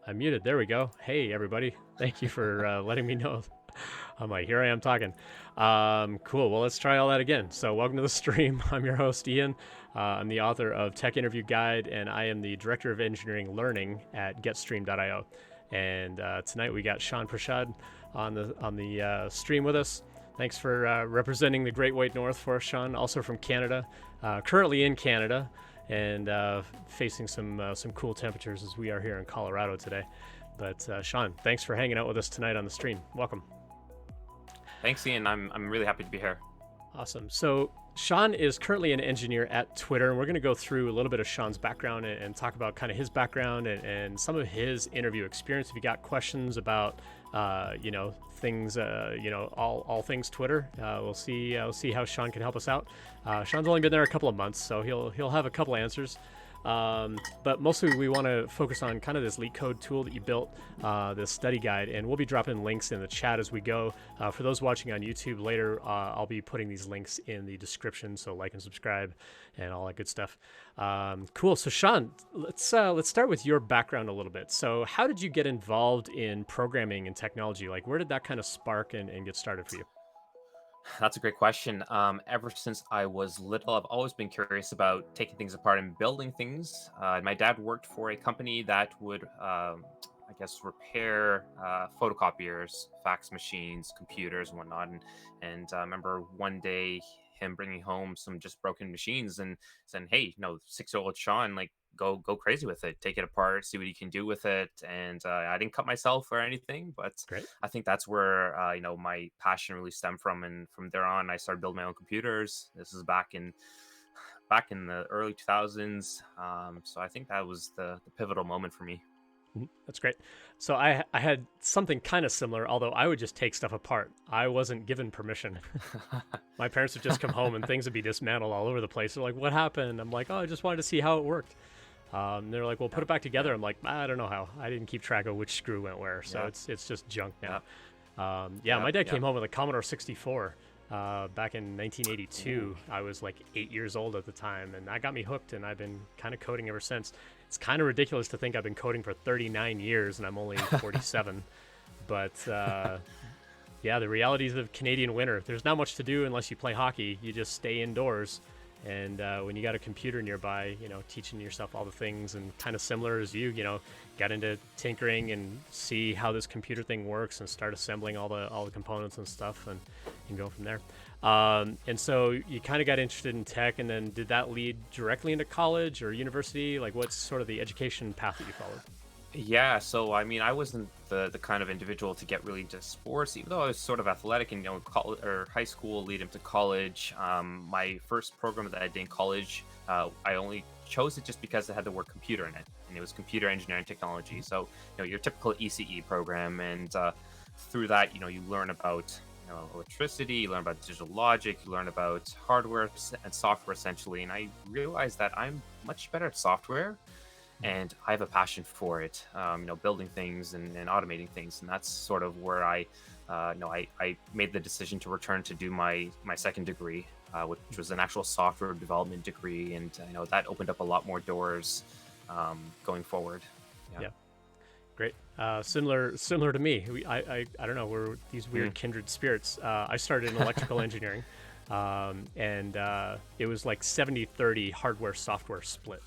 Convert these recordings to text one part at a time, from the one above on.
I'm muted. There we go. Hey, everybody. Thank you for letting me know. I'm like, here I am talking. Cool. Well, let's try all that again. So, welcome to the stream. I'm your host, Ian. I'm the author of TechInterview.Guide, and I am the Director of Engineering Learning at GetStream.io. And tonight we got Sean Prashad on the stream with us. Thanks for representing the Great White North for us, Sean. Also from Canada, currently in Canada, and facing some cool temperatures as we are here in Colorado today. But Sean, thanks for hanging out with us tonight on the stream. Welcome. Thanks, Ian. I'm really happy to be here. Awesome. So Sean is currently an engineer at Twitter, and we're going to go through a little bit of Sean's background and talk about kind of his background and some of his interview experience. If you got questions about, things, all things Twitter, we'll see how Sean can help us out. Sean's only been there a couple of months, so he'll have a couple answers. But mostly we want to focus on kind of this LeetCode tool that you built, this study guide, and we'll be dropping links in the chat as we go. For those watching on YouTube later, I'll be putting these links in the description, so like and subscribe and all that good stuff. Cool. So Sean, let's start with your background a little bit. So how did you get involved in programming and technology? Like, where did that kind of spark and get started for you? That's a great question. Ever since I was little, I've always been curious about taking things apart and building things. My dad worked for a company that would, I guess, repair photocopiers, fax machines, computers, and whatnot. And I remember one day him bringing home some just broken machines and saying, "Hey, 6-year-old Sean, like, go crazy with it, take it apart, see what you can do with it." And I didn't cut myself or anything, but Great. I think that's where my passion really stemmed from, and from there on, I started building my own computers. This is back in the early 2000s. So I think that was the pivotal moment for me. That's great. So I had something kind of similar, although I would just take stuff apart. I wasn't given permission. My parents would just come home and things would be dismantled all over the place. They're like, "What happened?" I'm like, "Oh, I just wanted to see how it worked." They're like, "Well, put Yeah, it back together." yeah, I'm like, "I don't know how. I didn't keep track of which screw went where, so yeah, it's just junk now." yeah, Yeah, yeah, my dad yeah. came home with a Commodore 64 back in 1982. Ooh, I was like 8 years old at the time, and that got me hooked, and I've been kind of coding ever since. It's kind of ridiculous to think I've been coding for 39 years and I'm only 47. But yeah, the realities of Canadian winter. There's not much to do unless you play hockey. You just stay indoors. And when you got a computer nearby, teaching yourself all the things, and kind of similar as you, got into tinkering and see how this computer thing works and start assembling all the components and stuff, and go from there. And so you kind of got interested in tech, and then did that lead directly into college or university? Like, what's sort of the education path that you followed? yeah. So I mean, I wasn't the kind of individual to get really into sports, even though I was sort of athletic in college or high school, lead into college. My first program that I did in college, I only chose it just because it had the word computer in it, and it was computer engineering technology. So your typical ECE program, and through that, you learn about electricity, you learn about digital logic, you learn about hardware and software essentially. And I realized that I'm much better at software, and I have a passion for it. Building things and automating things, and that's sort of where I made the decision to return to do my second degree, which was an actual software development degree, and that opened up a lot more doors going forward. Yeah. Yeah. Great. Similar to me. I don't know. We're these weird Mm. kindred spirits. I started in electrical engineering, and it was like 70-30 hardware software split.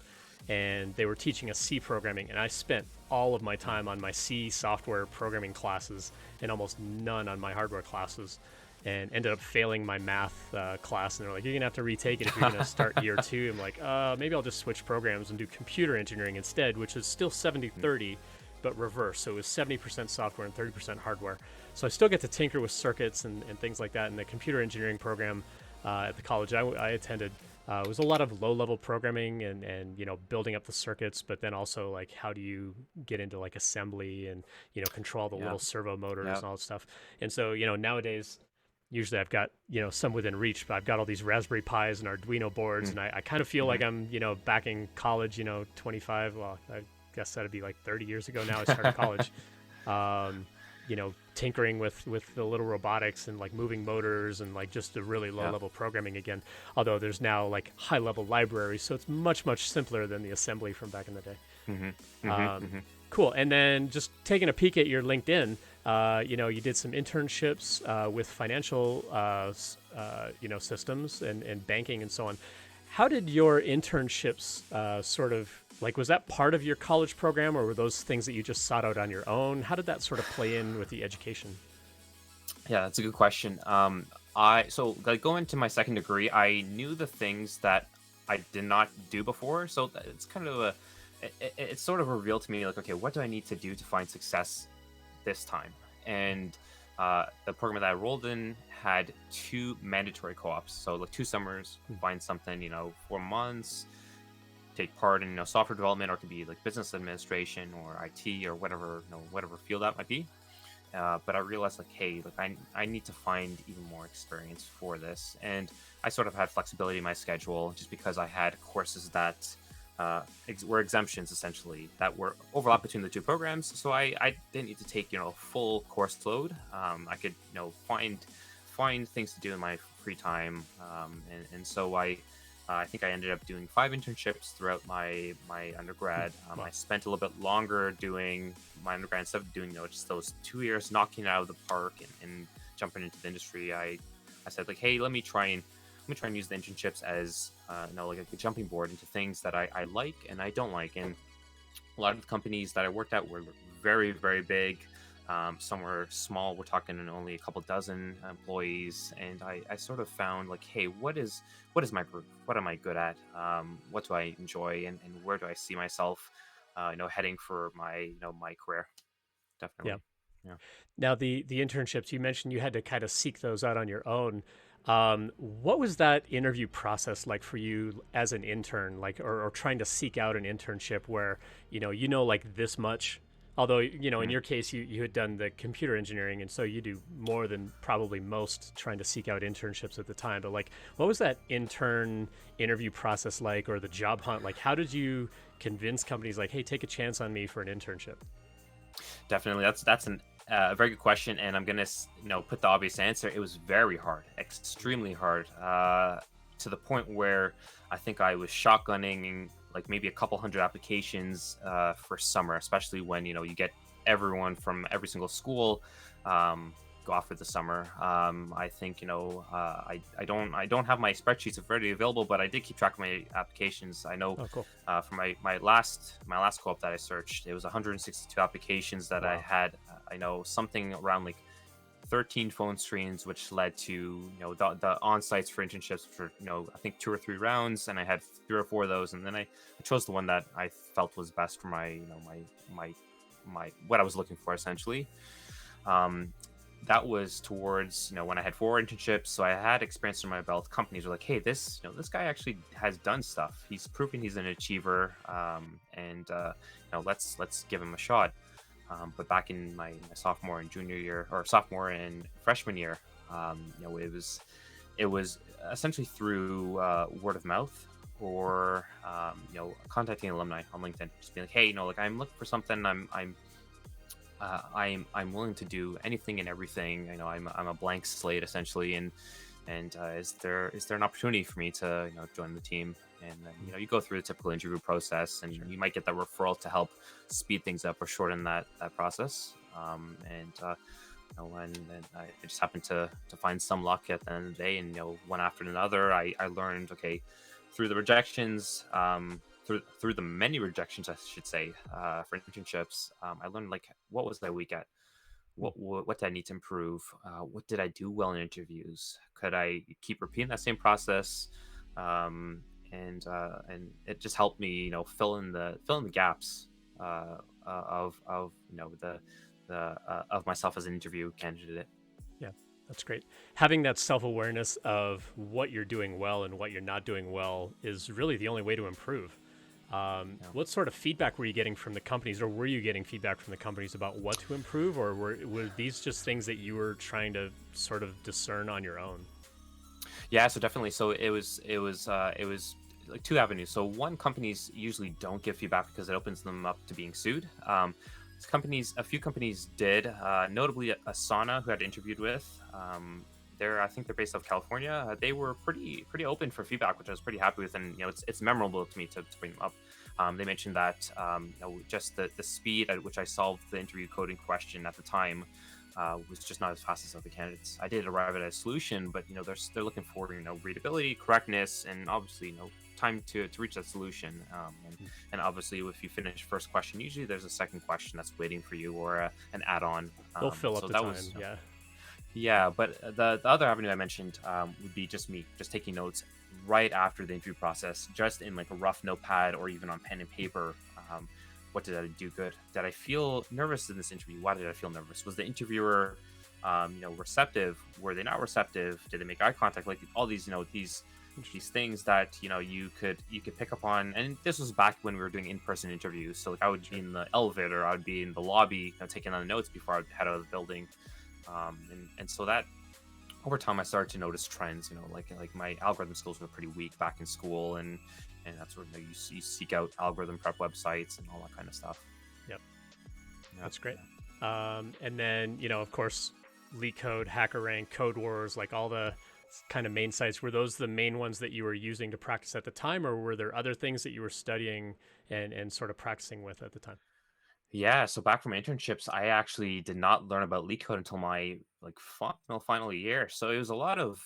And they were teaching us C programming, and I spent all of my time on my C software programming classes and almost none on my hardware classes, and ended up failing my math class. And they're like, "You're gonna have to retake it if you're gonna start year two." I'm like, maybe I'll just switch programs and do computer engineering instead, which is still 70-30, but reverse. So it was 70% software and 30% hardware. So I still get to tinker with circuits and things like that. In the computer engineering program at the college I attended, it was a lot of low-level programming and building up the circuits, but then also like how do you get into like assembly and control the Yeah. little servo motors Yeah. and all that stuff. And so nowadays, usually I've got some within reach, but I've got all these Raspberry Pis and Arduino boards, Mm. and I kind of feel like Mhm. I'm back in college, 25. Well, I guess that'd be like 30 years ago now. I started college. Um, tinkering with the little robotics and like moving motors and like just the really low Yeah. level programming again. Although there's now like high level libraries, so it's much simpler than the assembly from back in the day. Mhm. Mhm. Um, Mhm. Cool. And then just taking a peek at your LinkedIn, you did some internships with financial, systems and banking and so on. How did your internships sort of like, was that part of your college program, or were those things that you just sought out on your own? How did that sort of play in with the education? Yeah, that's a good question. Like going to my second degree, I knew the things that I did not do before. So it's kind of it's sort of revealed to me like, okay, what do I need to do to find success this time? And the program that I enrolled in had two mandatory co-ops. So like 2 summers, find something, 4 months, take part in software development, or it could be like business administration or IT or whatever whatever field that might be. But I realized like, hey, like I need to find even more experience for this, and I sort of had flexibility in my schedule just because I had courses that were exemptions essentially that were overlap between the two programs. So I didn't need to take full course load. I could find things to do in my free time, and so I think I ended up doing 5 internships throughout my undergrad. Wow. I spent a little bit longer doing my undergrad instead of doing just those 2 years, knocking it out of the park and jumping into the industry. I said like, hey, let me try and use the internships as like a jumping board into things that I like and I don't like. And a lot of the companies that I worked at were very, very big. Some were small. We're talking only a couple dozen employees, and I sort of found like, hey, what is my group? What am I good at? What do I enjoy, and where do I see myself, heading for my my career? Yeah. Definitely, yeah. Now, the internships, you mentioned you had to kind of seek those out on your own. What was that interview process like for you as an intern, like, or trying to seek out an internship where like this much? Although in Mhm. your case, you had done the computer engineering, and so you do more than probably most trying to seek out internships at the time. But like, what was that intern interview process like, or the job hunt like? How did you convince companies like, hey, take a chance on me for an internship? Definitely, that's a very good question, and I'm gonna put the obvious answer. It was very hard, extremely hard, to the point where I think I was shotgunning like maybe a couple hundred applications for summer, especially when you get everyone from every single school go off for the summer. I think I don't have my spreadsheets readily available, but I did keep track of my applications. I know Oh, cool. for my last co-op that I searched, it was 162 applications that I Wow. had. I know something around like 13 phone screens, which led to the on-sites for internships for I think 2 or 3 rounds, and I had 3 or 4 of those, and then I chose the one that I felt was best for my my what I was looking for essentially. Um, that was towards when I had 4 internships, so I had experience in my belt. Companies were like, hey, this guy actually has done stuff. He's proven he's an achiever, and let's give him a shot. But back in my sophomore and junior year, or sophomore and freshman year, it was essentially through word of mouth, or contacting alumni on LinkedIn, just being like, hey, like I'm looking for something. I'm willing to do anything and everything. I'm a blank slate essentially, and is there an opportunity for me to join the team? And then you go through the typical interview process, and you might get that referral to help speed things up or shorten that process. And I just happened to find some luck at the end of the day, and one after another, I learned, okay, through the rejections, through the many rejections, I should say, for internships, I learned like what was I weak at, what did I need to improve, what did I do well in interviews, could I keep repeating that same process, and it just helped me fill in the gaps of the of myself as an interview candidate. Yeah, that's great. Having that self-awareness of what you're doing well and what you're not doing well is really the only way to improve. Yeah. What sort of feedback were you getting from the companies, or were you getting feedback from the companies about what to improve, or were these just things that you were trying to sort of discern on your own? Yeah, so definitely. So it was like two avenues. So one, companies usually don't give feedback because it opens them up to being sued. A few companies did, notably Asana, who I'd interviewed with. I think they're based out of California. They were pretty open for feedback, which I was pretty happy with, and it's memorable to me to bring them up. They mentioned that just the speed at which I solved the interview coding question at the time was just not as fast as other candidates. I did arrive at a solution, but they're looking for readability, correctness, and obviously time to reach that solution. And obviously, if you finish first question, usually there's a second question that's waiting for you, or an add-on. They'll fill up So the that time. was Yeah. yeah. But the other avenue I mentioned would be just me just taking notes right after the interview process, just in like a rough notepad or even on pen and paper. What did I do good? Did I feel nervous in this interview? Why did I feel nervous? Was the interviewer, receptive? Were they not receptive? Did they make eye contact? Like all these, these things that you could pick up on. And this was back when we were doing in-person interviews. So like I would be in the elevator, I would be in the lobby, taking on the notes before I would head out of the building. And so that over time I started to notice trends. Like my algorithm skills were pretty weak back in school, and that's where you seek out algorithm prep websites and all that kind of stuff. Yep. Yeah. That's great. And then, of course, LeetCode, HackerRank, Code Wars, like all the kind of main sites, were those the main ones that you were using to practice at the time, or were there other things that you were studying and sort of practicing with at the time? Yeah, so back from internships, I actually did not learn about LeetCode until my final year. So it was a lot of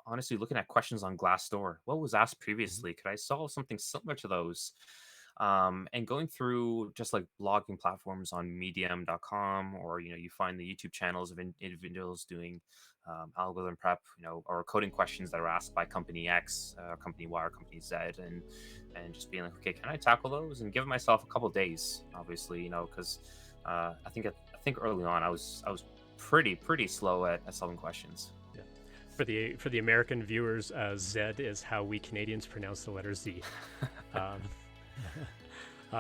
honestly looking at questions on Glassdoor. What was asked Mhm. previously? Could I solve something similar to those? And going through just like blogging platforms on Medium.com, or you find the YouTube channels of individuals doing algorithm prep, or coding questions that are asked by company X, company Y, or company Z, and just being like, okay, can I tackle those? And give myself a couple days, obviously, because I think early on I was pretty slow at solving questions. Yeah. For the American viewers, Z is how we Canadians pronounce the letter Z. Um,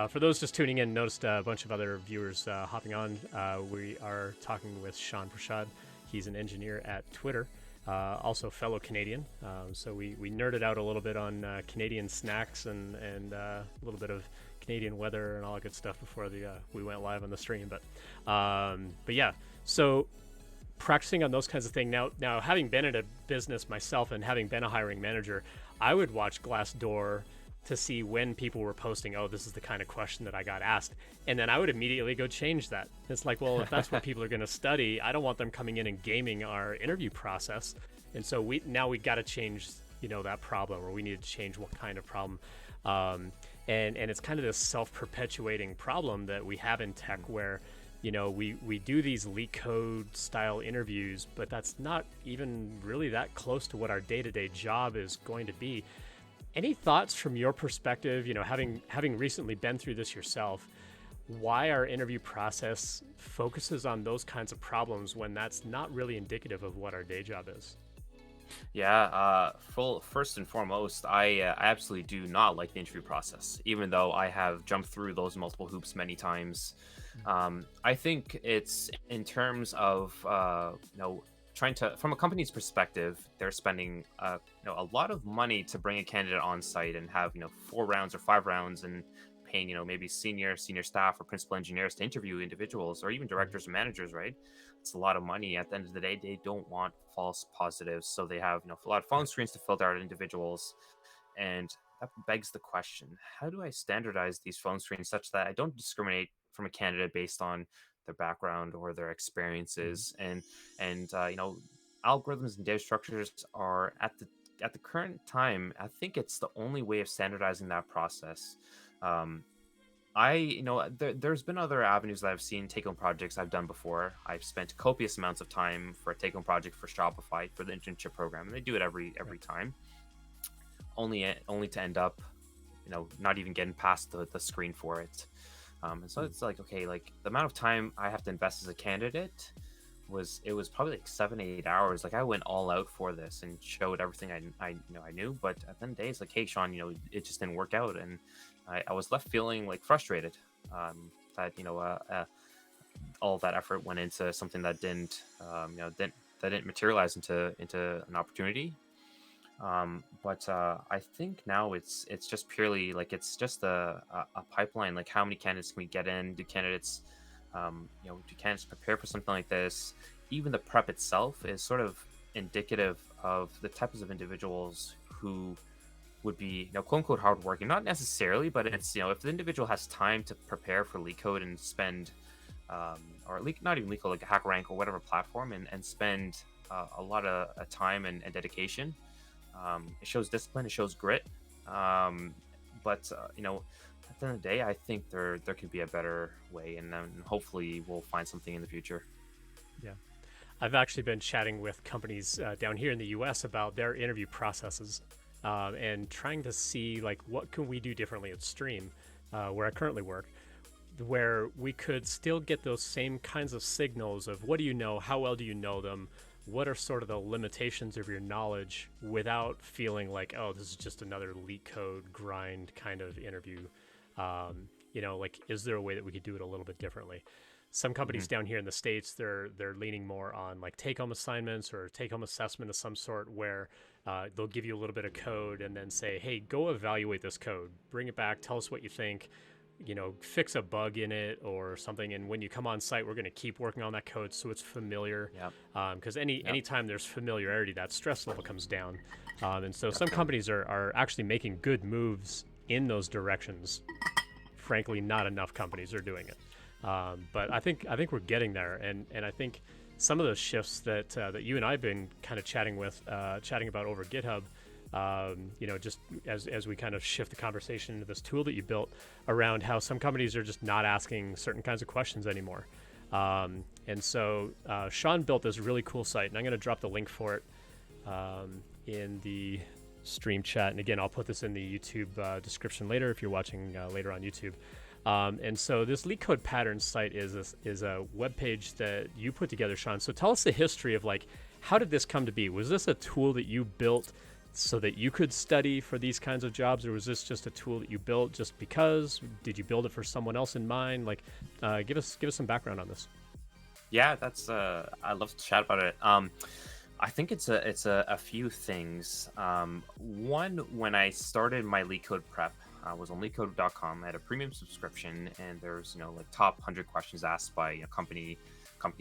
for those just tuning in, noticed a bunch of other viewers hopping on. We are talking with Sean Prashad. He's an engineer at Twitter, also fellow Canadian. So we nerded out a little bit on Canadian snacks and a little bit of Canadian weather and all that good stuff before we went live on the stream. But yeah, so practicing on those kinds of things. Now having been in a business myself and having been a hiring manager, I would watch Glassdoor to see when people were posting, oh, this is the kind of question that I got asked. And then I would immediately go change that. It's like, well, if that's what people are going to study, I don't want them coming in and gaming our interview process. And so we got to change, that problem, or we need to change what kind of problem. And it's kind of this self-perpetuating problem that we have in tech where, we do these LeetCode style interviews, but that's not even really that close to what our day-to-day job is going to be. Any thoughts from your perspective, having recently been through this yourself, why our interview process focuses on those kinds of problems when that's not really indicative of what our day job is? Yeah, first and foremost, I absolutely do not like the interview process, even though I have jumped through those multiple hoops many times. I think it's in terms of trying to, from a company's perspective, they're spending a lot of money to bring a candidate on site and have 4 rounds or 5 rounds, and paying maybe senior staff or principal engineers to interview individuals, or even directors and managers, right? It's a lot of money. At the end of the day, they don't want false positives, so they have a lot of phone Right. screens to filter out individuals. And that begs the question, how do I standardize these phone screens such that I don't discriminate from a candidate based on their background or their Mhm. experiences? And algorithms and data structures are at the current time, I think it's the only way of standardizing that process. um, there's been other avenues that I've seen take home projects I've done before. I've spent copious amounts of time for a take home project for Shopify for the internship program, and they do it every Right. time, only to end up, not even getting past the screen for it. And so Mm. it's like, okay, like the amount of time I have to invest as a candidate was probably like 7 8 hours. Like I went all out for this and showed everything I knew, but at the end of the day, it's like, hey Sean, it just didn't work out, and I was left feeling like frustrated, that all that effort went into something that didn't materialize into an opportunity. But I think now it's just purely like it's just a pipeline. Like how many candidates can we get in? Do candidates prepare for something like this? Even the prep itself is sort of indicative of the types of individuals who would be, quote unquote, hardworking. Not necessarily, but it's, if the individual has time to prepare for LeetCode and spend, or not even LeetCode, like HackRank or whatever platform, and spend a lot of time and dedication. It shows discipline, it shows grit. Um, but at the end of the day, I think there could be a better way, and then hopefully we'll find something in the future. Yeah. I've actually been chatting with companies down here in the U.S. about their interview processes, and trying to see like what can we do differently at Stream, where I currently work, where we could still get those same kinds of signals of what do you know, how well do you know them, what are sort of the limitations of your knowledge, without feeling like, oh, this is just another LeetCode grind kind of interview. Like, is there a way that we could do it a little bit differently? Some Hmm. companies down here in the States, they're leaning more on like take home assignments or take home assessment of some sort, where they'll give you a little bit of code and then say, hey, go evaluate this code, bring it back, tell us what you think, fix a bug in it or something. And when you come on site, we're going to keep working on that code so it's familiar. Yep. Because Yep. anytime there's familiarity, that stress level comes down. And so some Definitely. companies are actually making good moves in those directions. Frankly, not enough companies are doing it. But I think we're getting there, and I think some of those shifts that you and I've been kind of chatting about over GitHub, just as we kind of shift the conversation into this tool that you built around how some companies are just not asking certain kinds of questions anymore. And so Sean built this really cool site, and I'm going to drop the link for it in the stream chat. And again, I'll put this in the YouTube description later if you're watching later on YouTube. And so this LeetCode patterns site is a web page that you put together, Sean. So tell us the history of like, how did this come to be? Was this a tool that you built so that you could study for these kinds of jobs, or was this just a tool that you built just because? Did you build it for someone else in mind? Like, give us some background on this. Yeah, that's I love to chat about it. I think it's a few things. One, when I started my LeetCode prep, I was on LeetCode.com. I had a premium subscription, and there's like top 100 questions asked by company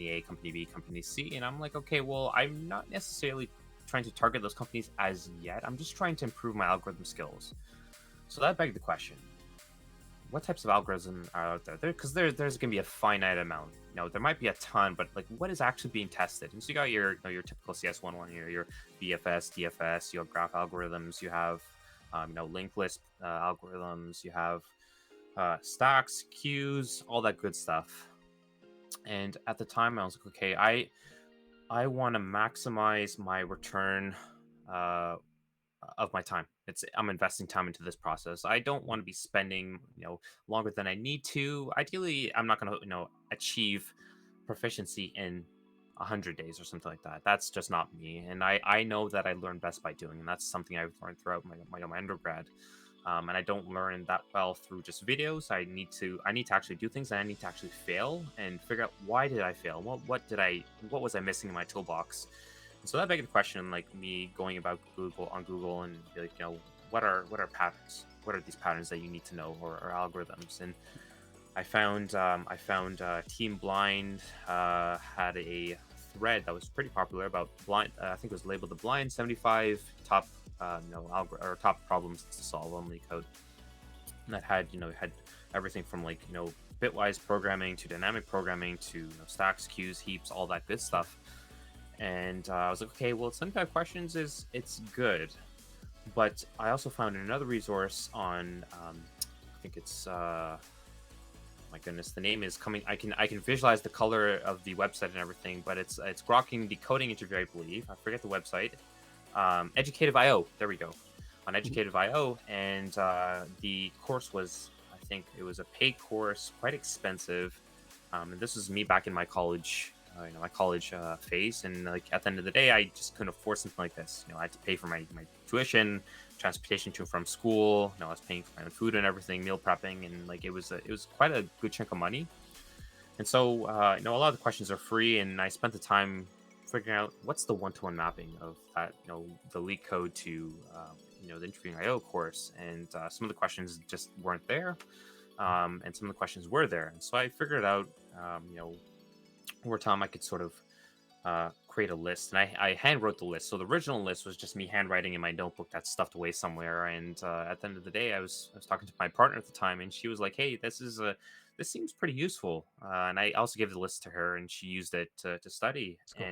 A, company B, company C, and I'm like, okay, well, I'm not necessarily trying to target those companies as yet. I'm just trying to improve my algorithm skills. So that begged the question: what types of algorithms are out there? Because there's going to be a finite amount. There might be a ton, but like, what is actually being tested? And so you got your typical CS11, your BFS, DFS, you have graph algorithms, you have linked list algorithms, you have stacks, queues, all that good stuff. And at the time, I was like, okay, I want to maximize my return uh, of my time. I'm investing time into this process. I don't want to be spending longer than I need to. Ideally, I'm not going to achieve proficiency in 100 days or something like that. That's just not me, and I know that I learn best by doing, and that's something I've learned throughout my undergrad. And I don't learn that well through just videos. I need to actually do things, and I need to actually fail and figure out why did I fail. What was I missing in my toolbox? And so that begged the question, like me going about Google and be like, what are patterns? What are these patterns that you need to know, or algorithms? And I found Team Blind had a thread that was pretty popular about blind. I think it was labeled the blind 75 top or top problems to solve on LeetCode, and that had everything from like bitwise programming to dynamic programming to stacks, queues, heaps, all that good stuff. And I was like, okay, well, 75 questions it's good, but I also found another resource on I think it's my goodness, the name is coming. I can visualize the color of the website and everything, but it's grokking the coding interview, I believe. I forget the website. Educative.io. There we go. On Educative.io, and the course was, I think it was a paid course, quite expensive. And this was me back in my college, phase, and like at the end of the day, I just couldn't afford something like this. I had to pay for my tuition, transportation to and from school. I was paying for my own food and everything, meal prepping, and like it was quite a good chunk of money. And so a lot of the questions are free, and I spent the time figuring out what's the one-to-one mapping of that, the LeetCode to the interviewing IO course, and some of the questions just weren't there, and some of the questions were there, and so I figured out, over time I could sort of create a list, and I hand wrote the list. So the original list was just me handwriting in my notebook that's stuffed away somewhere. And at the end of the day, I was talking to my partner at the time, and she was like, "Hey, this seems pretty useful." And I also gave the list to her, and she used it to study. It's cool.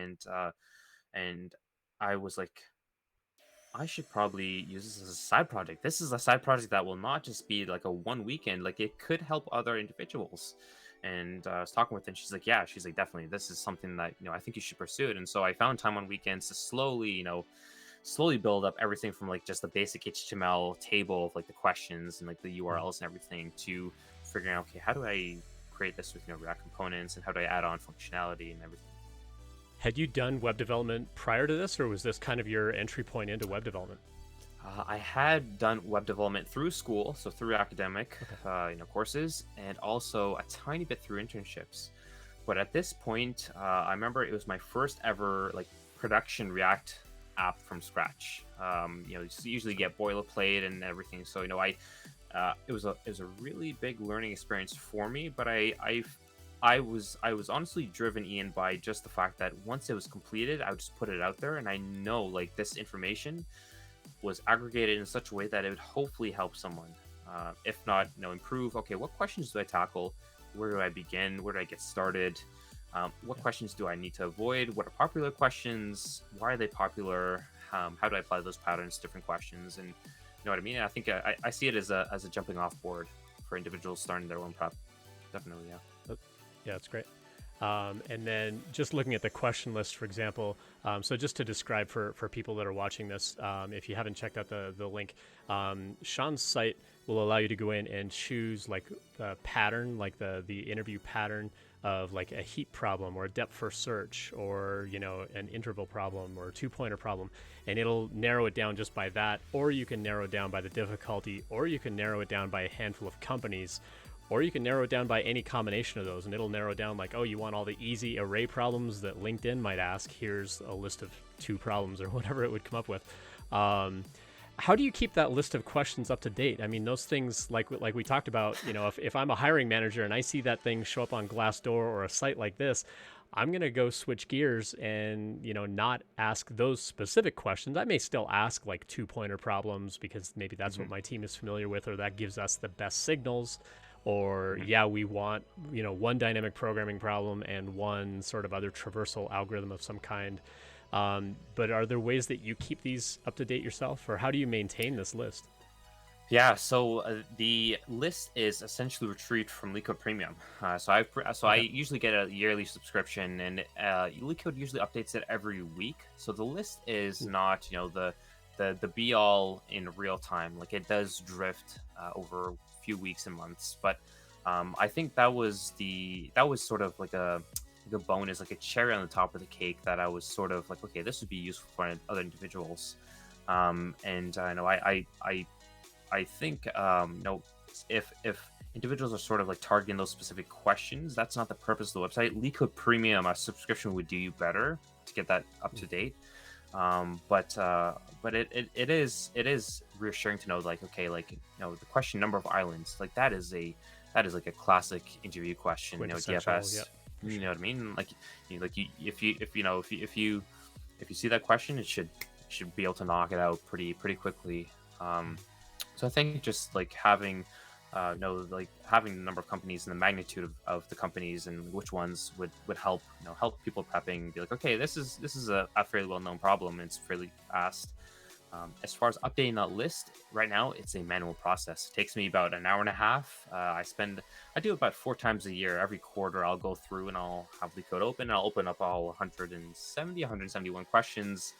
And I was like, I should probably use this as a side project. This is a side project that will not just be like a one weekend. Like it could help other individuals. And I was talking with her, and she's like, "Yeah." She's like, "Definitely, this is something that I think you should pursue it." And so I found time on weekends to slowly build up everything from like just the basic HTML table of like the questions and like the Mhm. URLs and everything to figuring out, okay, how do I create this with React components, and how do I add on functionality and everything. Had you done web development prior to this, or was this kind of your entry point into web development? I had done web development through school, so through academic, Okay. courses, and also a tiny bit through internships. But at this point, I remember it was my first ever like production React app from scratch. You usually get boilerplate and everything, so it was a really big learning experience for me. But I was honestly driven, Ian, by just the fact that once it was completed, I would just put it out there, and I know like this information was aggregated in such a way that it would hopefully help someone. If not, improve. Okay, what questions do I tackle? Where do I begin? Where do I get started? What Yeah. questions do I need to avoid? What are popular questions? Why are they popular? How do I apply those patterns to different questions? And you know what I mean? I think I see it as a jumping off board for individuals starting their own prep. Definitely, yeah. Uh, Yeah, it's great. And then just looking at the question list, for example, so just to describe for people that are watching this, if you haven't checked out the link, Sean's site will allow you to go in and choose like the pattern, like the interview pattern of like a heap problem or a depth first search or an interval problem or a 2-pointer problem, and it'll narrow it down just by that, or you can narrow it down by the difficulty, or you can narrow it down by a handful of companies, or you can narrow it down by any combination of those, and it'll narrow down like, oh, you want all the easy array problems that LinkedIn might ask. Here's a list of 2 problems or whatever it would come up with. How do you keep that list of questions up to date? I mean, those things like we talked about, if I'm a hiring manager and I see that thing show up on Glassdoor or a site like this, I'm going to go switch gears and, not ask those specific questions. I may still ask like 2-pointer problems because maybe that's what hmm my team is familiar with, or that gives us the best signals. Or, hmm yeah, we want, one dynamic programming problem and one sort of other traversal algorithm of some kind. But are there ways that you keep these up to date yourself, or how do you maintain this list? Yeah, so the list is essentially retrieved from LeetCode Premium. So I Okay. usually get a yearly subscription, and LeetCode usually updates it every week. So the list is Ooh. not the be all in real time. Like it does drift over a few weeks and months, but I think that was sort of like a bonus, like a cherry on the top of the cake that I was sort of like, okay, this would be useful for other individuals. And I know I think if individuals are sort of like targeting those specific questions, that's not the purpose of the website. LeetCode Premium, a subscription would do you better to get that up to date. But it is reassuring to know, like, okay, like the question number of islands, like that is like a classic interview question. Quintessential. Yeah, DFS. for You sure. know what I mean? If you see that question, it should be able to knock it out pretty quickly. Um, so I think just like having the number of companies and the magnitude of the companies and which ones would help people prepping, be like, okay, this is a fairly well known problem. And it's fairly fast. As far as updating that list, right now it's a manual process. It takes me about an hour and a half. I do it about 4 times a year. Every quarter, I'll go through and I'll have the code open. And I'll open up all 171 questions.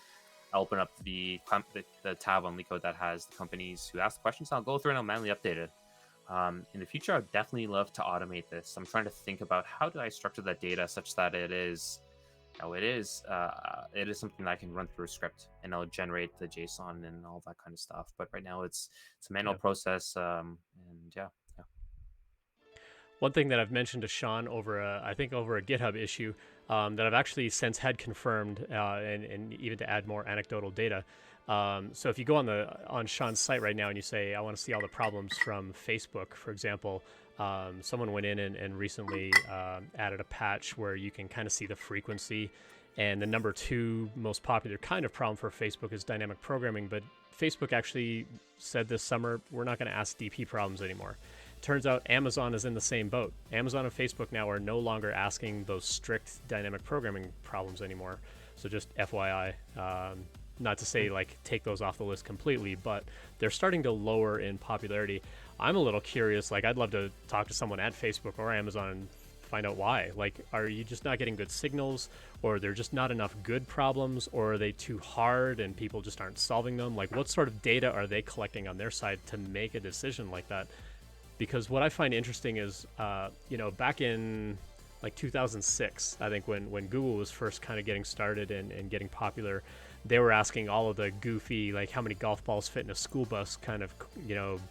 I'll open up the tab on LeetCode that has the companies who ask questions. I'll go through and I'll manually update it. In the future, I'd definitely love to automate this. I'm trying to think about how do I structure that data such that it is something that I can run through a script and it'll generate the JSON and all that kind of stuff. But right now, it's a manual Yeah. process. And yeah, yeah. One thing that I've mentioned to Sean I think over a GitHub issue, that I've actually since had confirmed, and even to add more anecdotal data. So if you go on Sean's site right now and you say, I want to see all the problems from Facebook, for example, someone went in and recently added a patch where you can kind of see the frequency And the number 2 most popular kind of problem for Facebook is dynamic programming. But Facebook actually said this summer, we're not going to ask DP problems anymore. Turns out Amazon is in the same boat. Amazon and Facebook now are no longer asking those strict dynamic programming problems anymore. So just FYI, not to say like take those off the list completely, but they're starting to lower in popularity. I'm a little curious. Like, I'd love to talk to someone at Facebook or Amazon and find out why. Like, are you just not getting good signals, or they're just not enough good problems, or are they too hard and people just aren't solving them? Like, what sort of data are they collecting on their side to make a decision like that? Because what I find interesting is, back in like 2006, I think when Google was first kind of getting started and getting popular, they were asking all of the goofy, like how many golf balls fit in a school bus kind of,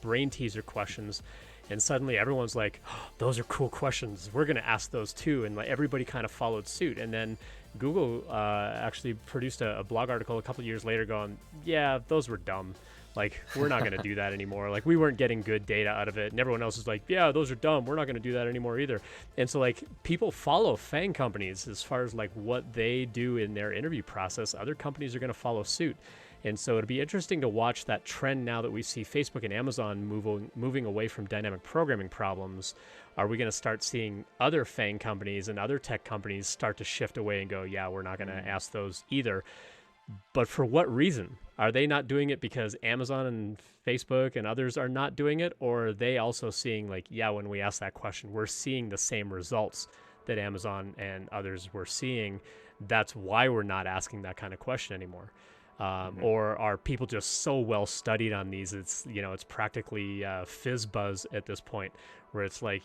brain teaser questions. And suddenly everyone's like, oh, those are cool questions. We're going to ask those too. And like everybody kind of followed suit. And then Google actually produced a blog article a couple of years later going, yeah, those were dumb. Like, we're not going to do that anymore. Like, we weren't getting good data out of it. And everyone else is like, yeah, those are dumb. We're not going to do that anymore either. And so, like, people follow FANG companies as far as, like, what they do in their interview process. Other companies are going to follow suit. And so it'll be interesting to watch that trend now that we see Facebook and Amazon moving away from dynamic programming problems. Are we going to start seeing other FANG companies and other tech companies start to shift away and go, yeah, we're not going to ask those either? But for what reason? Are they not doing it because Amazon and Facebook and others are not doing it? Or are they also seeing like, yeah, when we ask that question, we're seeing the same results that Amazon and others were seeing. That's why we're not asking that kind of question anymore. Or are people just so well studied on these? It's, it's practically FizzBuzz at this point, where it's like,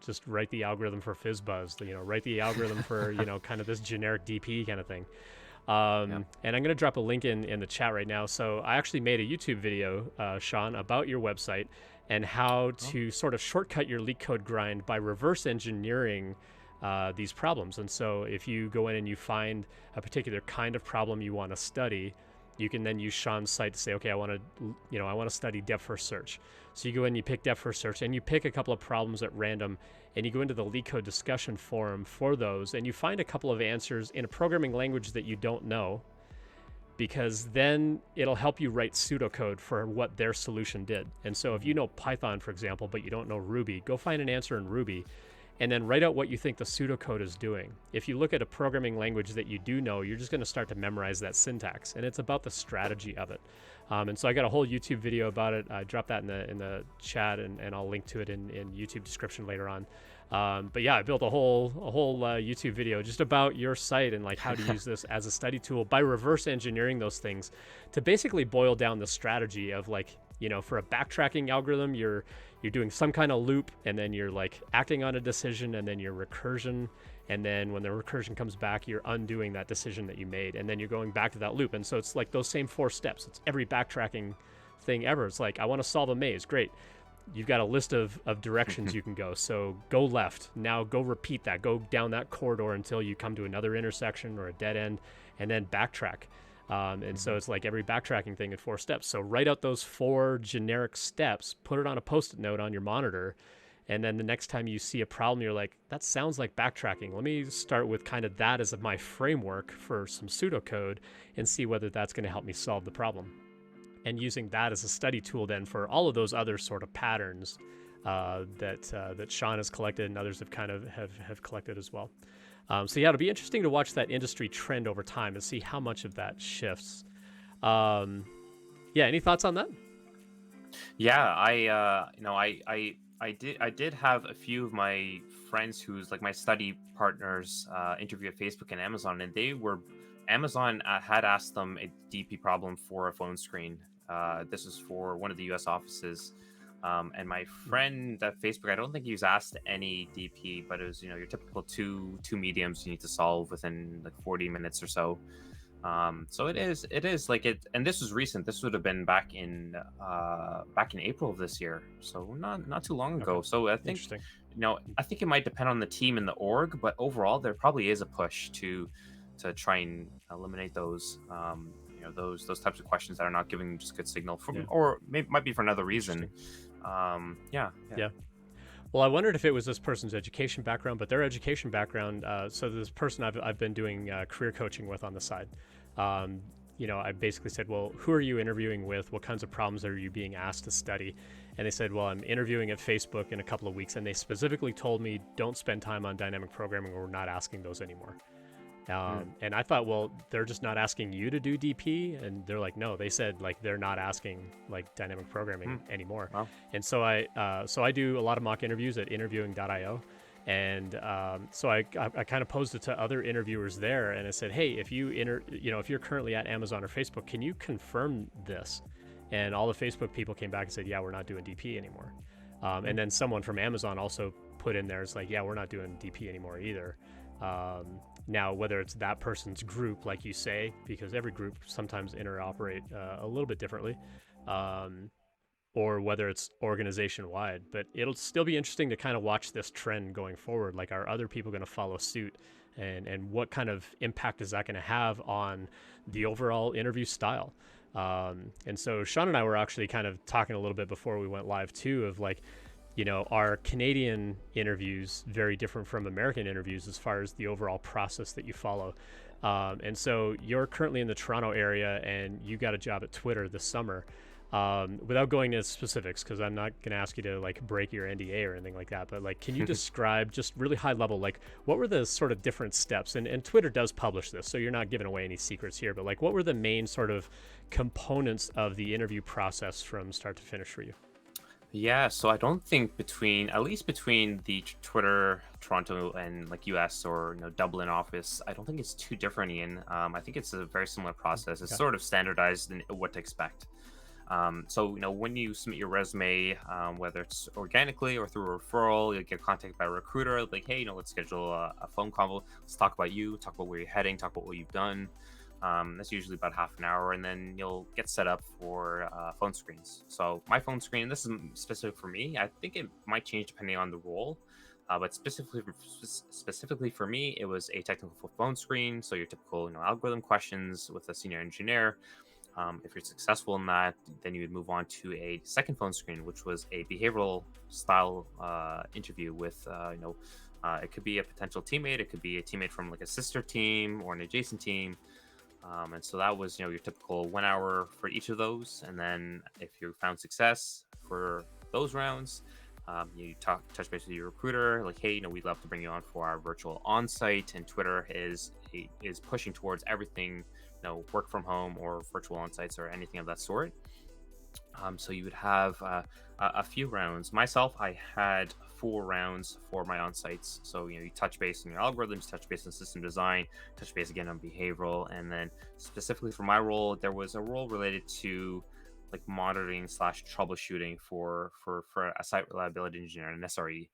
just write the algorithm for FizzBuzz, write the algorithm for, kind of this generic DP kind of thing. And I'm going to drop a link in the chat right now. So I actually made a YouTube video, Sean, about your website and how to sort of shortcut your LeetCode grind by reverse engineering these problems. And so if you go in and you find a particular kind of problem you want to study, you can then use Sean's site to say, okay, I want to study depth first search. So you go in, you pick depth first search, and you pick a couple of problems at random, and you go into the LeetCode discussion forum for those, and you find a couple of answers in a programming language that you don't know, because then it'll help you write pseudocode for what their solution did. And so if you know Python, for example, but you don't know Ruby, go find an answer in Ruby, and then write out what you think the pseudocode is doing. If you look at a programming language that you do know, you're just going to start to memorize that syntax, and it's about the strategy of it. And so I got a whole YouTube video about it. I dropped that in the chat, and I'll link to it in YouTube description later on. But yeah, I built a whole YouTube video just about your site and like how to use this as a study tool by reverse engineering those things to basically boil down the strategy of like, for a backtracking algorithm, you're doing some kind of loop, and then you're like acting on a decision, and then your recursion, and then when the recursion comes back, you're undoing that decision that you made, and then you're going back to that loop. And so it's like those same 4 steps. It's every backtracking thing ever. It's like, I want to solve a maze. Great. You've got a list of directions you can go. So go left. Now go repeat that. Go down that corridor until you come to another intersection or a dead end, and then backtrack. And so it's like every backtracking thing in 4 steps. So write out those 4 generic steps, put it on a Post-it note on your monitor, and then the next time you see a problem, you're like, that sounds like backtracking. Let me start with kind of that as my framework for some pseudocode and see whether that's going to help me solve the problem. And using that as a study tool then for all of those other sort of patterns that Sean has collected and others have collected as well. So yeah, it'll be interesting to watch that industry trend over time and see how much of that shifts. Any thoughts on that? Yeah, I did have a few of my friends who's like my study partners interview at Facebook and Amazon, and Amazon had asked them a DP problem for a phone screen. This was for one of the US offices. And my friend at Facebook, I don't think he was asked any DP, but it was, your typical two mediums you need to solve within like 40 minutes or so. So it is like it, and this was recent. This would have been back in April of this year, so not too long ago. Okay. So I think I think it might depend on the team and the org, but overall there probably is a push to try and eliminate those those types of questions that are not giving just good signal or maybe might be for another reason. Yeah. Well, Well, I wondered if it was this person's education background, but their education background. So this person I've been doing career coaching with on the side. Um, I basically said, well, who are you interviewing with? What kinds of problems are you being asked to study? And they said, well, I'm interviewing at Facebook in a couple of weeks. And they specifically told me, don't spend time on dynamic programming. We're not asking those anymore. Mm. And I thought, well, they're just not asking you to do DP, and they're like, no, they said like they're not asking like dynamic programming anymore. Wow. And so I do a lot of mock interviews at interviewing.io, and so I kind of posed it to other interviewers there, and I said, hey, if you're currently at Amazon or Facebook, can you confirm this? And all the Facebook people came back and said, yeah, we're not doing DP anymore. And then someone from Amazon also put in there, it's like, yeah, we're not doing DP anymore either. Now, whether it's that person's group, like you say, because every group sometimes interoperate a little bit differently, or whether it's organization wide, but it'll still be interesting to kind of watch this trend going forward. Like, are other people going to follow suit, and what kind of impact is that going to have on the overall interview style? And so Sean and I were actually kind of talking a little bit before we went live too, of like, are Canadian interviews very different from American interviews as far as the overall process that you follow? And so you're currently in the Toronto area and you got a job at Twitter this summer. Without going into specifics, because I'm not going to ask you to like break your NDA or anything like that, but like, can you describe just really high level, like what were the sort of different steps? And Twitter does publish this, so you're not giving away any secrets here, but like, what were the main sort of components of the interview process from start to finish for you? Yeah, so I don't think at least between the Twitter Toronto and like US or Dublin office, I don't think it's too different, Ian. I think it's a very similar process. It's sort of standardized in what to expect. So when you submit your resume, whether it's organically or through a referral, you'll get contacted by a recruiter. Like, hey, let's schedule a phone call. Let's talk about you, talk about where you're heading, talk about what you've done. That's usually about half an hour, and then you'll get set up for phone screens. So my phone screen, this is specific for me. I think it might change depending on the role, but specifically for me, it was a technical phone screen. So your typical algorithm questions with a senior engineer. If you're successful in that, then you would move on to a second phone screen, which was a behavioral style interview with it could be a potential teammate, it could be a teammate from like a sister team or an adjacent team. And so that was, your typical 1 hour for each of those. And then if you found success for those rounds, you touch base with your recruiter, like, hey, we'd love to bring you on for our virtual on-site. And Twitter is pushing towards everything, work from home or virtual on-sites or anything of that sort. So you would have a few rounds. Myself, I had 4 rounds for my on-sites. So, you touch base on your algorithms, touch base on system design, touch base again on behavioral. And then specifically for my role, there was a role related to like monitoring / troubleshooting for a site reliability engineer, an SRE.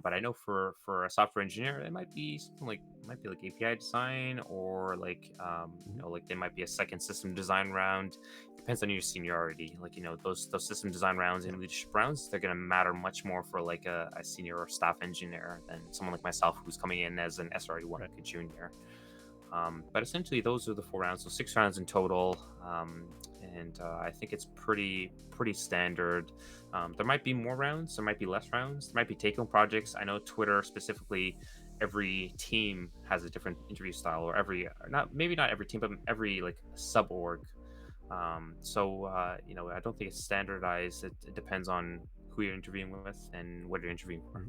But I know for a software engineer, it might be something like API design, or like like there might be a second system design round. Depends on your seniority. Like those system design rounds and leadership rounds, they're gonna matter much more for like a senior or staff engineer than someone like myself who's coming in as an SRE one, like a junior. But essentially, those are the 4 rounds, so 6 rounds in total. And I think it's pretty standard. There might be more rounds, there might be less rounds, there might be take-home projects. I know Twitter specifically, every team has a different interview style, or maybe not every team, but every like sub-org. So I don't think it's standardized. It depends on who you're interviewing with and what you're interviewing for.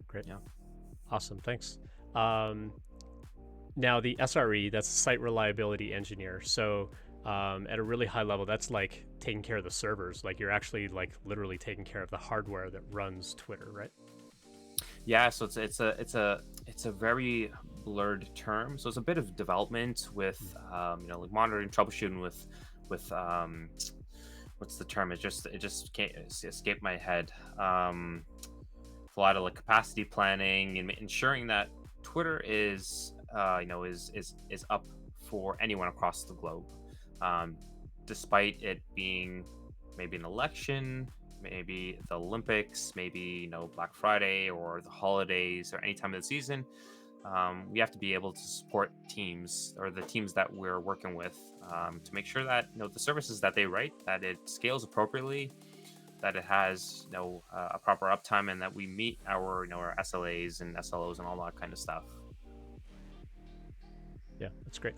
Great. Yeah. Awesome. Thanks. Now the SRE, that's site reliability engineer. So at a really high level, that's like taking care of the servers. Like you're actually like literally taking care of the hardware that runs Twitter, right? Yeah. So it's a very blurred term. So it's a bit of development with like monitoring, troubleshooting with what's the term? It just can't escape my head. A lot of like capacity planning and ensuring that Twitter is up for anyone across the globe, despite it being maybe an election, maybe the Olympics, maybe Black Friday or the holidays or any time of the season. We have to be able to support teams, or the teams that we're working with, to make sure that the services that they write, that it scales appropriately, that it has a proper uptime, and that we meet our our SLAs and SLOs and all that kind of stuff. Yeah, that's great.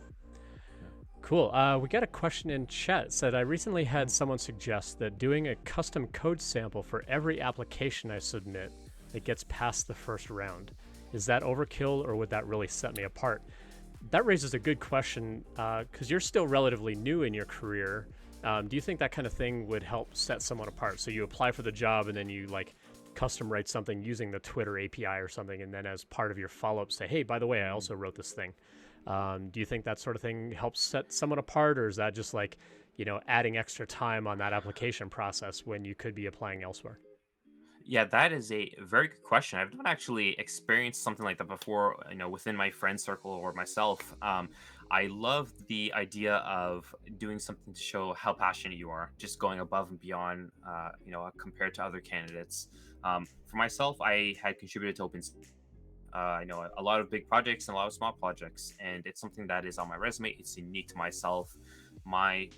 Yeah. Cool. We got a question in chat. It said, I recently had someone suggest that doing a custom code sample for every application I submit that gets past the first round. Is that overkill, or would that really set me apart? That raises a good question, because you're still relatively new in your career. Do you think that kind of thing would help set someone apart? So you apply for the job and then you like custom write something using the Twitter API or something, and then as part of your follow-up say, hey, by the way, I also wrote this thing. Do you think that sort of thing helps set someone apart, or is that just like, adding extra time on that application process when you could be applying elsewhere? Yeah, that is a very good question. I've not actually experienced something like that before, within my friend circle or myself. I love the idea of doing something to show how passionate you are, just going above and beyond, compared to other candidates. For myself, I had contributed to open. I know a lot of big projects and a lot of small projects, and it's something that is on my resume. It's unique to myself. My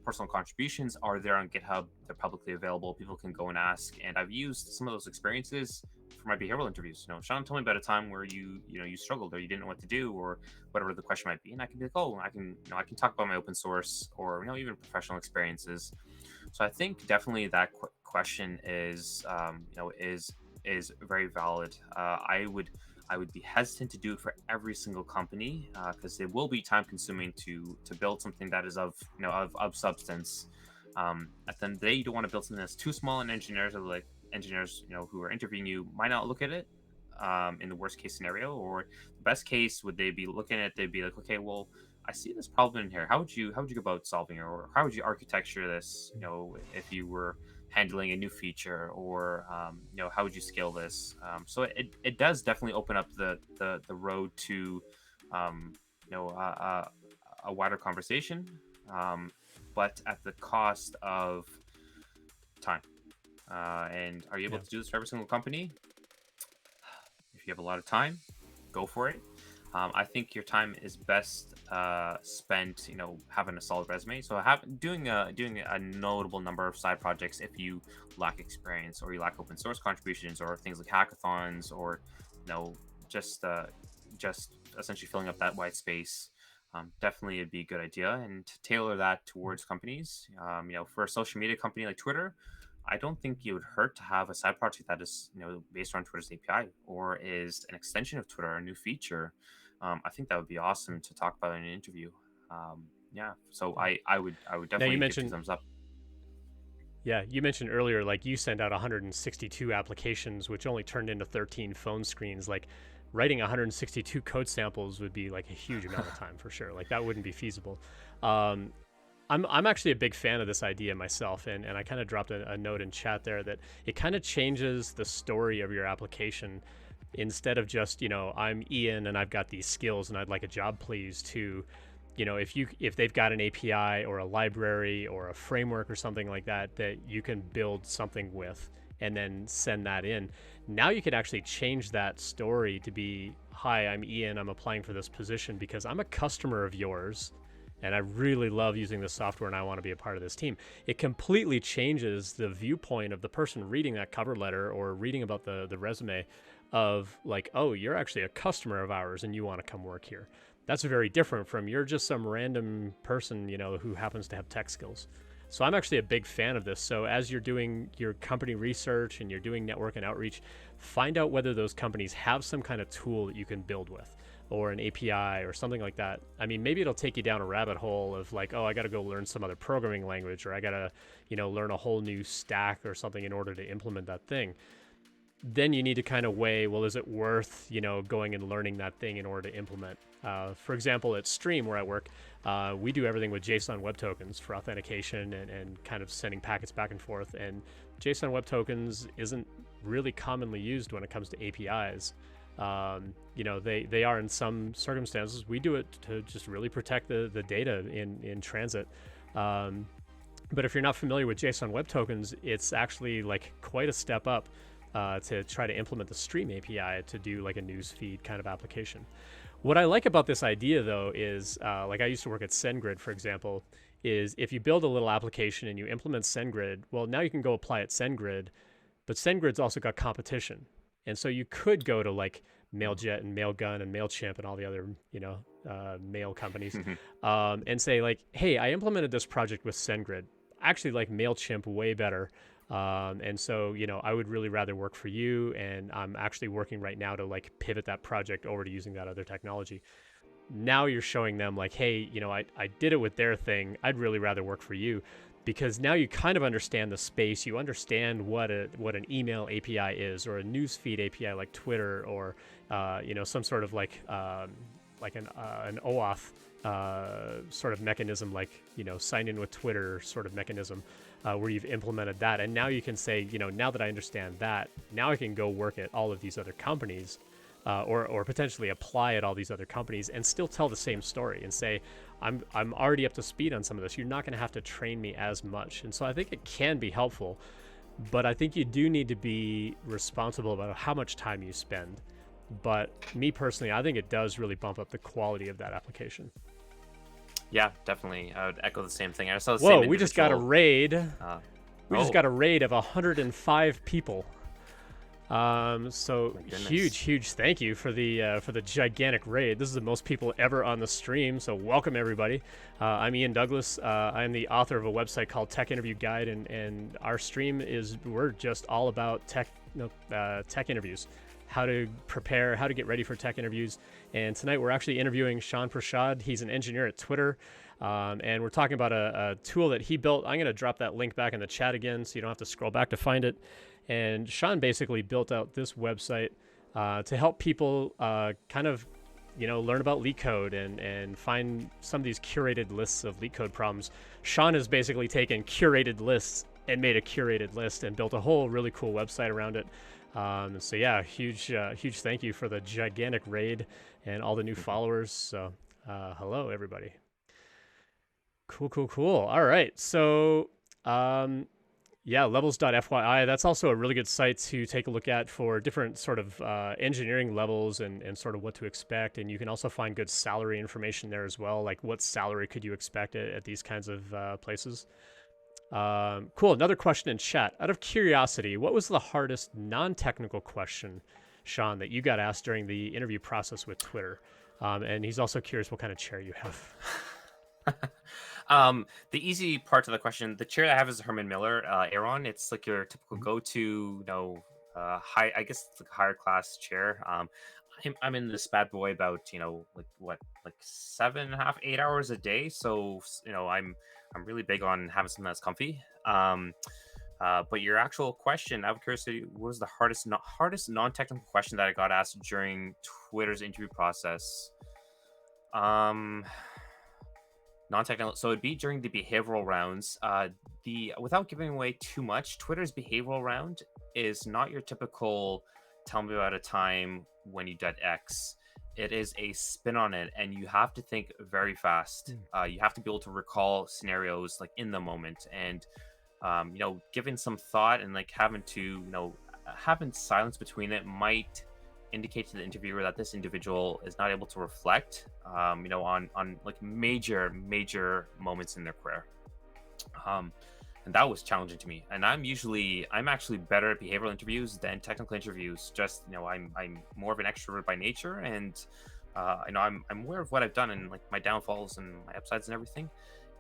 personal contributions are there on GitHub. They're publicly available. People can go and ask. And I've used some of those experiences for my behavioral interviews. Sean, tell me about a time where you struggled or you didn't know what to do or whatever the question might be, and I can be like, oh, I can talk about my open source or even professional experiences. So I think definitely that question is very valid. I would be hesitant to do it for every single company because it will be time consuming to build something that is of substance. At the end of the day, you don't want to build something that's too small, and engineers who are interviewing you might not look at it in the worst case scenario, or the best case would they be looking at it, they'd be like, okay, well, I see this problem in here. How would you go about solving it, or how would you architecture this? If you were handling a new feature, or how would you scale this? So it does definitely open up the road to um, you know a wider conversation, but at the cost of time. And are you able Yeah. to do this for every single company? If you have a lot of time, go for it. I think your time is best spent, having a solid resume. So doing a notable number of side projects if you lack experience or you lack open source contributions or things like hackathons or just just essentially filling up that white space. Definitely, it'd be a good idea, and to tailor that towards companies. For a social media company like Twitter, I don't think it would hurt to have a side project that is, based on Twitter's API or is an extension of Twitter, a new feature. I think that would be awesome to talk about in an interview. Yeah, so Yeah. I would Now you definitely give two mentioned, thumbs up. yeah, you mentioned earlier, like you sent out 162 applications, which only turned into 13 phone screens. Like writing 162 code samples would be like a huge amount of time for sure. Like that wouldn't be feasible. Um, I'm actually a big fan of this idea myself, and I kind of dropped a note in chat there that it kind of changes the story of your application. Instead of just, I'm Ian and I've got these skills and I'd like a job, please, to, if they've got an API or a library or a framework or something like that that you can build something with and then send that in. Now you could actually change that story to be, hi, I'm Ian, I'm applying for this position because I'm a customer of yours and I really love using this software and I want to be a part of this team. It completely changes the viewpoint of the person reading that cover letter or reading about the resume of like, oh, you're actually a customer of ours and you want to come work here. That's very different from you're just some random person, who happens to have tech skills. So I'm actually a big fan of this. So as you're doing your company research and you're doing network and outreach, find out whether those companies have some kind of tool that you can build with or an API or something like that. I mean, maybe it'll take you down a rabbit hole of like, oh, I got to go learn some other programming language, or I got to, learn a whole new stack or something in order to implement that thing. Then you need to kind of weigh, well, is it worth, going and learning that thing in order to implement? For example, at Stream, where I work, we do everything with JSON Web Tokens for authentication and kind of sending packets back and forth. And JSON Web Tokens isn't really commonly used when it comes to APIs. They are in some circumstances. We do it to just really protect the data in transit. But if you're not familiar with JSON Web Tokens, it's actually like quite a step up to try to implement the Stream API to do like a news feed kind of application. What I like about this idea, though, is like I used to work at SendGrid, for example, is if you build a little application and you implement SendGrid, well, now you can go apply at SendGrid, but SendGrid's also got competition. And so you could go to like Mailjet and Mailgun and MailChimp and all the other, mail companies and say like, hey, I implemented this project with SendGrid. I actually like MailChimp way better. And so, I would really rather work for you. And I'm actually working right now to like pivot that project over to using that other technology. Now you're showing them like, hey, I did it with their thing. I'd really rather work for you, because now you kind of understand the space. You understand what an email API is, or a newsfeed API like Twitter, or some sort of like an OAuth sort of mechanism, like sign in with Twitter sort of mechanism, where you've implemented that. And now you can say, now that I understand that, now I can go work at all of these other companies, or potentially apply at all these other companies and still tell the same story and say, I'm already up to speed on some of this. You're not going to have to train me as much. And so I think it can be helpful, but I think you do need to be responsible about how much time you spend. But me personally, I think it does really bump up the quality of that application. Yeah, definitely. I would echo the same thing. I saw the Whoa, same we just got a raid. Just oh. got a raid of 105 people. So huge thank you for the gigantic raid. This is the most people ever on the stream, so welcome everybody. I'm Ian Douglas. I'm the author of a website called TechInterview.Guide, and our stream we're just all about tech interviews, how to prepare, how to get ready for tech interviews. And tonight we're actually interviewing Sean Prashad. He's an engineer at Twitter, and we're talking about a tool that he built. I'm going to drop that link back in the chat again, so you don't have to scroll back to find it. And Sean basically built out this website to help people kind of, learn about LeetCode and find some of these curated lists of LeetCode problems. Sean has basically taken curated lists and made a curated list and built a whole really cool website around it. So yeah, huge thank you for the gigantic raid and all the new followers. So hello, everybody. Cool. All right. So yeah, levels.fyi, that's also a really good site to take a look at for different sort of engineering levels and sort of what to expect. And you can also find good salary information there as well, like what salary could you expect at these kinds of places. Cool. Another question in chat. Out of curiosity, what was the hardest non-technical question, Sean, that you got asked during the interview process with Twitter? And he's also curious what kind of chair you have. The easy part of the question, the chair I have is a Herman Miller Aeron. It's like your typical go-to, high, I guess it's like a higher class chair. I'm in this bad boy about, like 7.5, 8 hours a day. So, I'm really big on having something that's comfy. But your actual question, I'm curious, what was the hardest non-technical question that I got asked during Twitter's interview process? Non-technical, so it'd be during the behavioral rounds. Without giving away too much, Twitter's behavioral round is not your typical tell me about a time when you did X. It is a spin on it, and you have to think very fast. You have to be able to recall scenarios like in the moment, and giving some thought and like having silence between it might indicate to the interviewer that this individual is not able to reflect on like major moments in their career, and that was challenging to me. And I'm actually better at behavioral interviews than technical interviews. Just I'm more of an extrovert by nature, and I'm aware of what I've done and like my downfalls and my upsides and everything.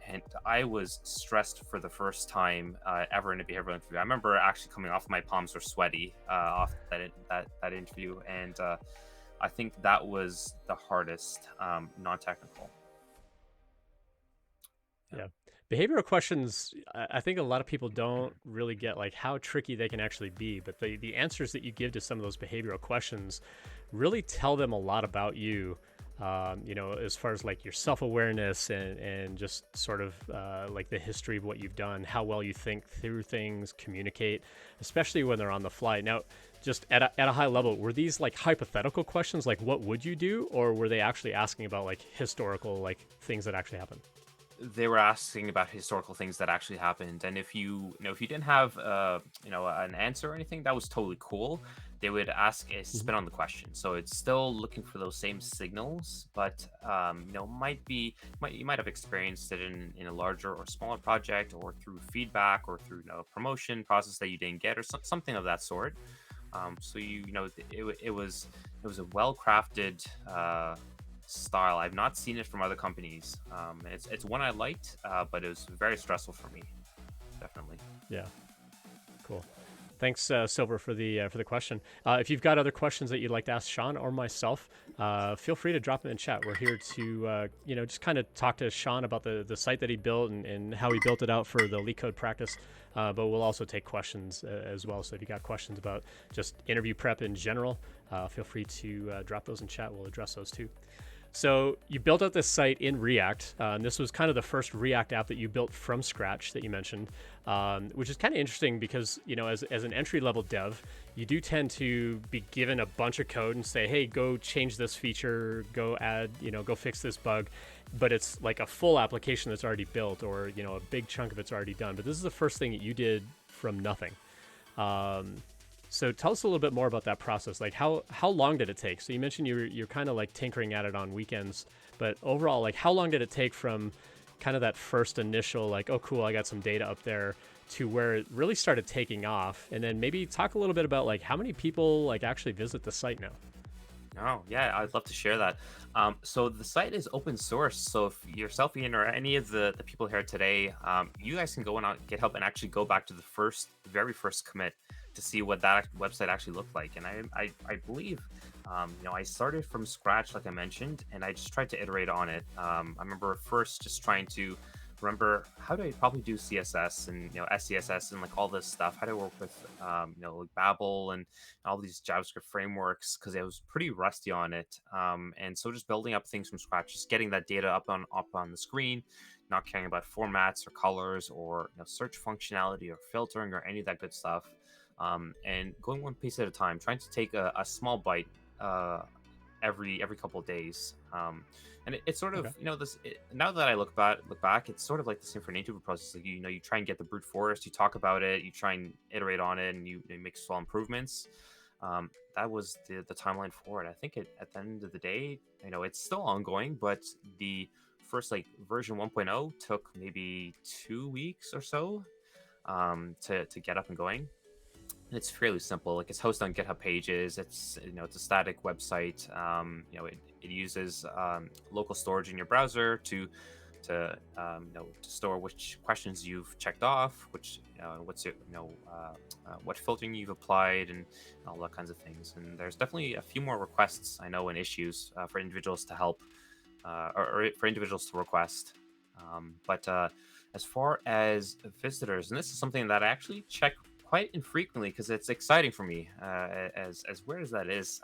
And I was stressed for the first time ever in a behavioral interview. I remember actually coming off, my palms were sweaty off that interview, and I think that was the hardest non-technical. Yeah. Behavioral questions, I think a lot of people don't really get like how tricky they can actually be, but the answers that you give to some of those behavioral questions really tell them a lot about you. As far as like your self-awareness and just sort of like the history of what you've done, how well you think through things, communicate, especially when they're on the fly. Now, just at a high level, were these like hypothetical questions, like what would you do, or were they actually asking about like historical like things that actually happened? they were asking about historical things that actually happened, and if you didn't have an answer or anything, that was totally cool. They would ask a Mhm. spin on the question, so it's still looking for those same signals, but you might have experienced it in a larger or smaller project, or through feedback, or through a promotion process that you didn't get, or something of that sort. So it was a well crafted style. I've not seen it from other companies. It's one I liked, but it was very stressful for me. Definitely. Yeah, cool. Thanks, Silver, for the question. If you've got other questions that you'd like to ask Sean or myself, feel free to drop them in chat. We're here to just kind of talk to Sean about the site that he built and how he built it out for the LeetCode practice. But we'll also take questions as well. So if you got questions about just interview prep in general, feel free to drop those in chat. We'll address those too. So you built out this site in React, and this was kind of the first React app that you built from scratch that you mentioned, which is kind of interesting because as an entry level dev, you do tend to be given a bunch of code and say, hey, go change this feature, go add, go fix this bug, but it's like a full application that's already built, or a big chunk of it's already done. But this is the first thing that you did from nothing. So tell us a little bit more about that process. Like how long did it take? So you mentioned you're kind of like tinkering at it on weekends, but overall, like how long did it take from kind of that first initial like, oh cool, I got some data up there, to where it really started taking off? And then maybe talk a little bit about like how many people like actually visit the site now. Oh, yeah, I'd love to share that. So the site is open source. So if yourself, Ian, or any of the people here today, you guys can go on GitHub and actually go back to the very first commit to see what that website actually looked like. And I believe, I started from scratch, like I mentioned, and I just tried to iterate on it. I remember first just trying to remember how do I probably do CSS and SCSS and like all this stuff. How do I work with like Babel and all these JavaScript frameworks, because I was pretty rusty on it. And so just building up things from scratch, just getting that data up on the screen, not caring about formats or colors or search functionality or filtering or any of that good stuff. And going one piece at a time, trying to take a small bite every couple of days. And it's sort of Okay. now that I look back, it's sort of like the same for an interview process. Like you try and get the brute force, you talk about it, you try and iterate on it, and you make small improvements. That was the timeline for it. I think at the end of the day, it's still ongoing, but the first like version 1.0 took maybe 2 weeks or so to get up and going. And it's fairly simple. Like it's hosted on GitHub Pages. It's a static website. It uses local storage in your browser to store which questions you've checked off, what filtering you've applied, and all that kinds of things. And there's definitely a few more requests I know and issues for individuals to help, or for individuals to request. But as far as visitors, and this is something that I actually check quite infrequently because it's exciting for me, as weird as that is.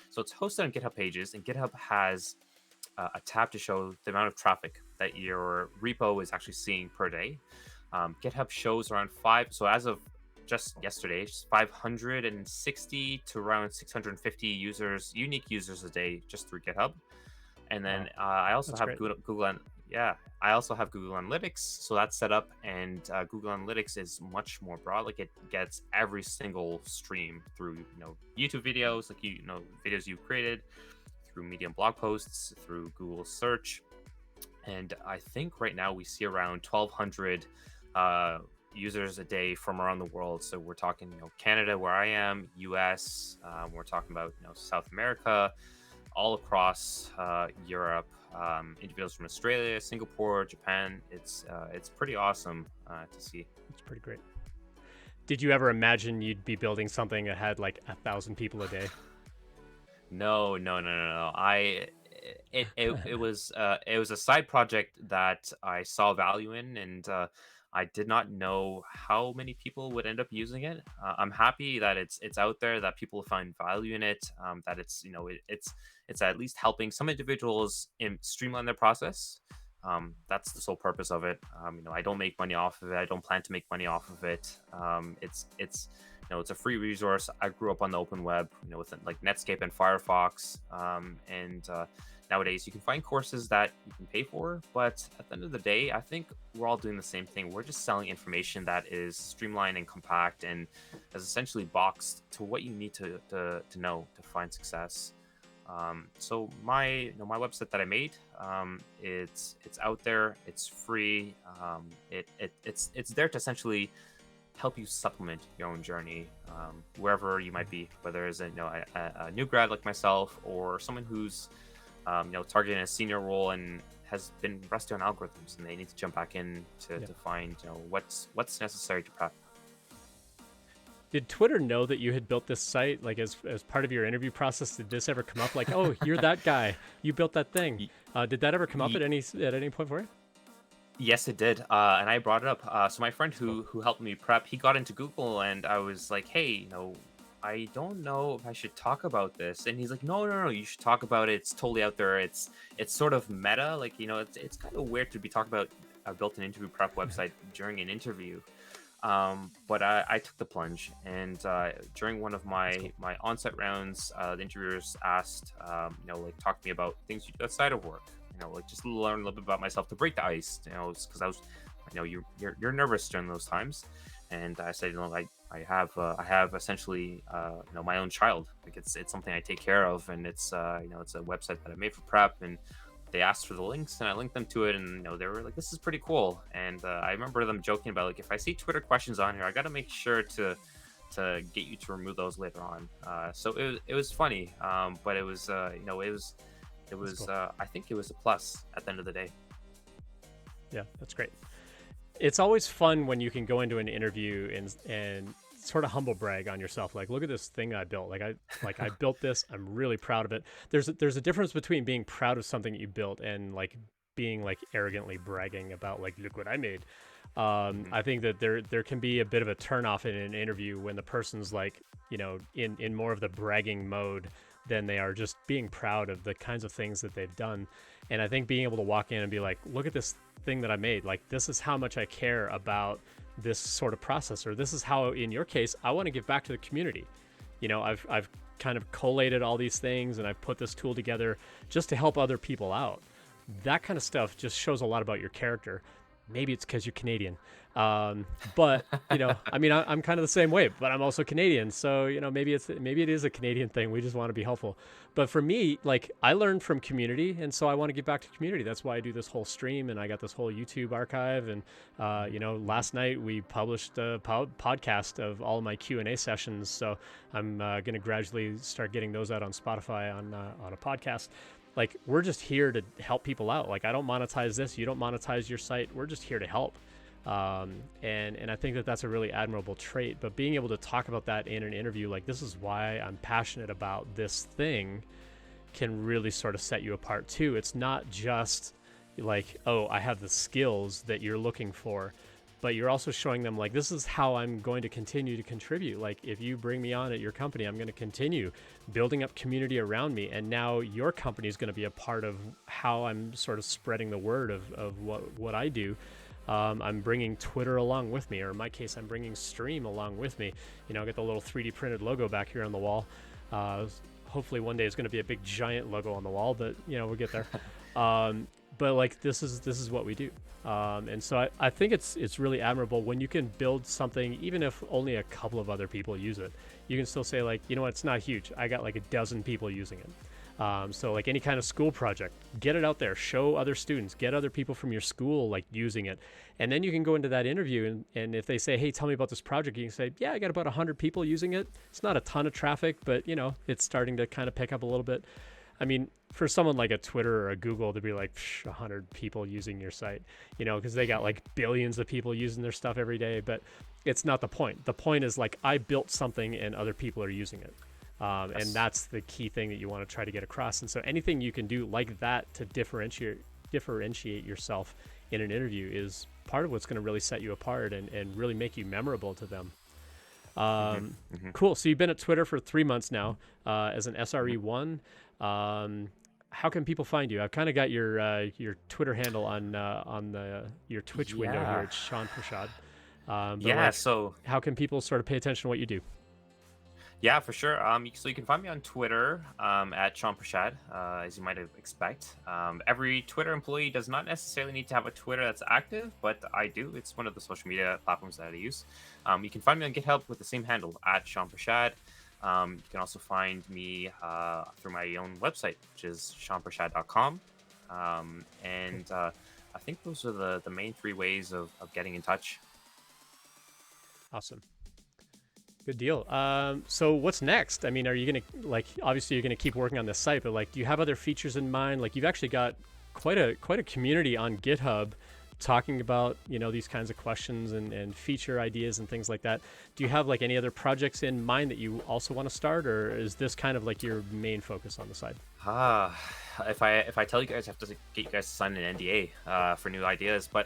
So it's hosted on GitHub Pages, and GitHub has a tab to show the amount of traffic that your repo is actually seeing per day. GitHub shows around so as of just yesterday, 560 to around 650 unique users a day just through GitHub. And then I also That's have great. I also have Google Analytics, so that's set up, and Google Analytics is much more broad. Like it gets every single stream through YouTube videos, like videos you've created, through Medium blog posts, through Google search. And I think right now we see around 1,200 users a day from around the world. So we're talking Canada, where I am, US, we're talking about South America, all across Europe, individuals from Australia, Singapore, Japan. It's pretty awesome to see. It's pretty great. Did you ever imagine you'd be building something that had like 1,000 people a day? No, no, no, no, no. It was a side project that I saw value in, and I did not know how many people would end up using it. I'm happy that it's out there, that people find value in it, that it's at least helping some individuals streamline their process. That's the sole purpose of it. I don't make money off of it. I don't plan to make money off of it. It's a free resource. I grew up on the open web, with like Netscape and Firefox, and nowadays you can find courses that you can pay for, but at the end of the day, I think we're all doing the same thing. We're just selling information that is streamlined and compact and is essentially boxed to what you need to know to find success. So my website that I made, it's out there, it's free. It's there to essentially help you supplement your own journey, wherever you might be, whether it's a new grad like myself or someone who's targeting a senior role and has been rusty on algorithms and they need to jump back in to find what's necessary to prep. Did Twitter know that you had built this site, like as part of your interview process? Did this ever come up, like, oh, you're that guy, you built that thing? Did that ever come up at any point for you? Yes, it did, and I brought it up. So my friend who helped me prep, he got into Google, and I was like, hey, I don't know if I should talk about this. And he's like, no, you should talk about it. It's totally out there. It's sort of meta, like it's kind of weird to be talking about I built an interview prep website during an interview. But I took the plunge, and during one of my on-site rounds, the interviewers asked, talk to me about things you do outside of work, just learn a little bit about myself to break the ice, because I was, you're nervous during those times, and I said, I have essentially, my own child, like it's something I take care of, and it's it's a website that I made for prep, and they asked for the links and I linked them to it, and they were like, this is pretty cool. And I remember them joking about, like, if I see Twitter questions on here, I got to make sure to get you to remove those later on. So it was funny, but it was cool. I think it was a plus at the end of the day. Yeah, that's great. It's always fun when you can go into an interview and sort of humble brag on yourself, like, look at this thing I built, I built this, I'm really proud of it. There's a difference between being proud of something that you built and like being like arrogantly bragging about, like, look what I made. I think that there can be a bit of a turnoff in an interview when the person's like, in more of the bragging mode than they are just being proud of the kinds of things that they've done. And I think being able to walk in and be like, look at this thing that I made, like, this is how much I care about this sort of process, or this is how, in your case, I want to give back to the community. I've kind of collated all these things and I've put this tool together just to help other people out. That kind of stuff just shows a lot about your character. Maybe it's because you're Canadian. But, I mean, I'm kind of the same way, but I'm also Canadian. So, maybe it is a Canadian thing. We just want to be helpful. But for me, like, I learned from community. And so I want to give back to community. That's why I do this whole stream, and I got this whole YouTube archive. And, last night we published a podcast of all of my Q&A sessions. So I'm going to gradually start getting those out on Spotify on a podcast. Like, we're just here to help people out. Like, I don't monetize this. You don't monetize your site. We're just here to help. And I think that that's a really admirable trait. But being able to talk about that in an interview, like, this is why I'm passionate about this thing, can really sort of set you apart too. It's not just like, oh, I have the skills that you're looking for, but you're also showing them, like, this is how I'm going to continue to contribute. Like, if you bring me on at your company, I'm going to continue building up community around me. And now your company is going to be a part of how I'm sort of spreading the word of what I do. I'm bringing Twitter along with me, or in my case, I'm bringing Stream along with me. I got the little 3D printed logo back here on the wall. Hopefully one day it's going to be a big giant logo on the wall, but we'll get there. But like, this is what we do. And so I think it's really admirable when you can build something, even if only a couple of other people use it. You can still say, like, it's not huge. I got like a dozen people using it. So like any kind of school project, get it out there, show other students, get other people from your school like using it. And then you can go into that interview and if they say, hey, tell me about this project, you can say, yeah, I got about 100 people using it. It's not a ton of traffic, but it's starting to kind of pick up a little bit. I mean, for someone like a Twitter or a Google to be like 100 people using your site, because they got like billions of people using their stuff every day, but it's not the point. The point is, like, I built something and other people are using it. And that's the key thing that you want to try to get across. And so anything you can do like that to differentiate yourself in an interview is part of what's going to really set you apart and really make you memorable to them. Cool. So you've been at Twitter for 3 months now as an SRE1. How can people find you? I've kind of got your Twitter handle on your Twitch window here. It's Sean Prashad. So how can people sort of pay attention to what you do? Yeah, for sure. So you can find me on Twitter at Sean Prashad, as you might expect. Every Twitter employee does not necessarily need to have a Twitter that's active, but I do. It's one of the social media platforms that I use. You can find me on GitHub with the same handle at Sean Prashad. You can also find me through my own website, which is seanprashad.com. I think those are the main three ways of getting in touch. Awesome. Good deal. So what's next? I mean, are you gonna like obviously you're gonna keep working on this site, but like, do you have other features in mind? Like, you've actually got quite a community on GitHub talking about these kinds of questions and feature ideas and things like that. Do you have like any other projects in mind that you also want to start, or is this kind of like your main focus on the side? Ah, if I tell you guys, I have to get you guys to sign an NDA for new ideas. But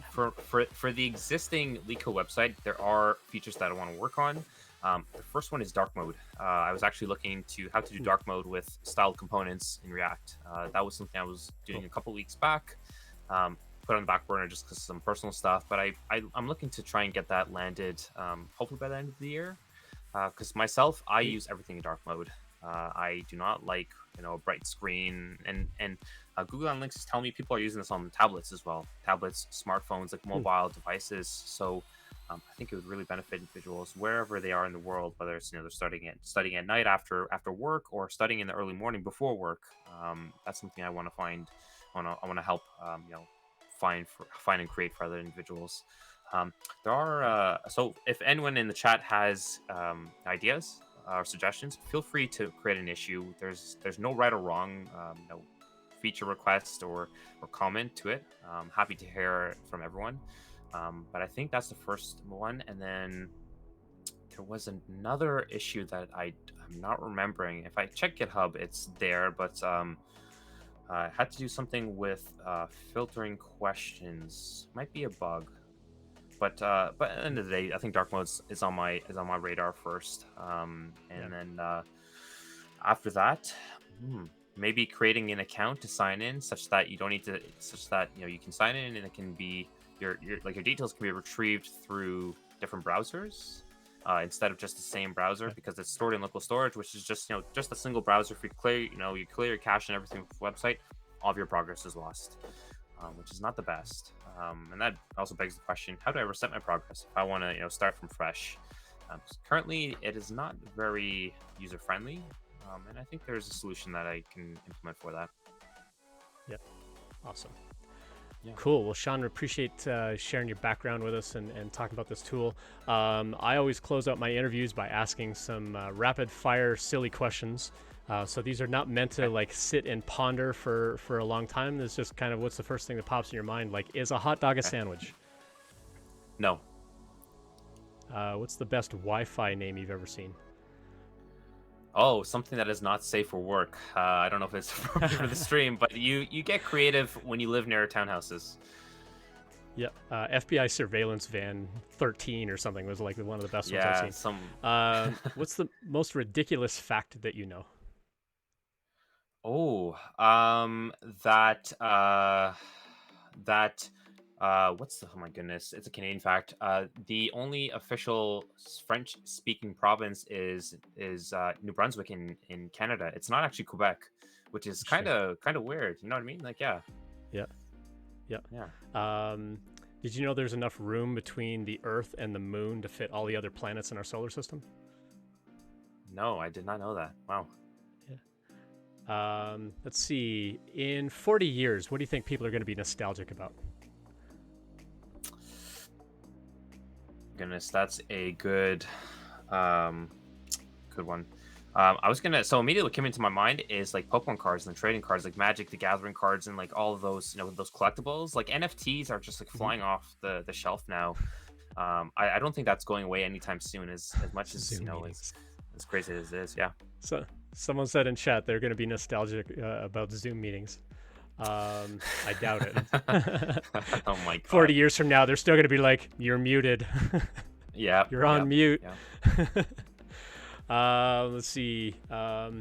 for the existing LeetCode website, there are features that I want to work on. The first one is dark mode. I was actually looking to how to do dark mode with styled components in React. That was something I was doing a couple weeks back. Put on the back burner just because of some personal stuff. But I'm looking to try and get that landed hopefully by the end of the year. Because myself, I use everything in dark mode. I do not like a bright screen, and Google Analytics is telling me people are using this on tablets as well, tablets, smartphones, like mobile devices. So I think it would really benefit individuals wherever they are in the world, whether it's they're studying at night after work, or studying in the early morning before work. That's something I want to find. I want to help find and create for other individuals. There are so if anyone in the chat has ideas or suggestions, feel free to create an issue. There's no right or wrong, no feature request or comment to it. Happy to hear from everyone. But I think that's the first one, and then there was another issue that I'm not remembering. If I check GitHub, it's there, but I had to do something with filtering questions. Might be a bug. But at the end of the day, I think dark mode is on my radar first, then after that, maybe creating an account to sign in, such that you don't need to, you can sign in and it can be your details can be retrieved through different browsers instead of just the same browser, because it's stored in local storage, which is just just a single browser. If you clear you clear your cache and everything with the website, all of your progress is lost. Which is not the best. And that also begs the question, how do I reset my progress if I want to start from fresh? Currently, it is not very user-friendly, and I think there's a solution that I can implement for that. Yep. Awesome. Yeah. Cool. Well, Sean, appreciate sharing your background with us and talking about this tool. I always close out my interviews by asking some rapid-fire, silly questions. So these are not meant to like sit and ponder for a long time. It's just kind of, what's the first thing that pops in your mind? Like, is a hot dog a sandwich? No. What's the best Wi-Fi name you've ever seen? Oh, something that is not safe for work. I don't know if it's appropriate for the stream, but you get creative when you live near townhouses. Yep. FBI surveillance van 13 or something was like one of the best ones I've seen. What's the most ridiculous fact that you know? Oh, oh my goodness, it's a Canadian fact. The only official French-speaking province is New Brunswick in Canada. It's not actually Quebec, which is kind of weird. You know what I mean? Like, yeah. Yeah. Did you know there's enough room between the Earth and the Moon to fit all the other planets in our solar system? No, I did not know that. Wow. Let's see. In 40 years, what do you think people are going to be nostalgic about? Goodness, that's a good one. So immediately what came into my mind is like Pokemon cards and trading cards, like Magic the Gathering cards, and like all of those, those collectibles. Like NFTs are just like flying off the shelf now. I don't think that's going away anytime soon, as much as as crazy as it is. Yeah. So someone said in chat they're going to be nostalgic about Zoom meetings. I doubt it. Oh my god. 40 years from now, they're still going to be like, you're muted. Yeah. You're on mute. Yeah. Let's see. Oh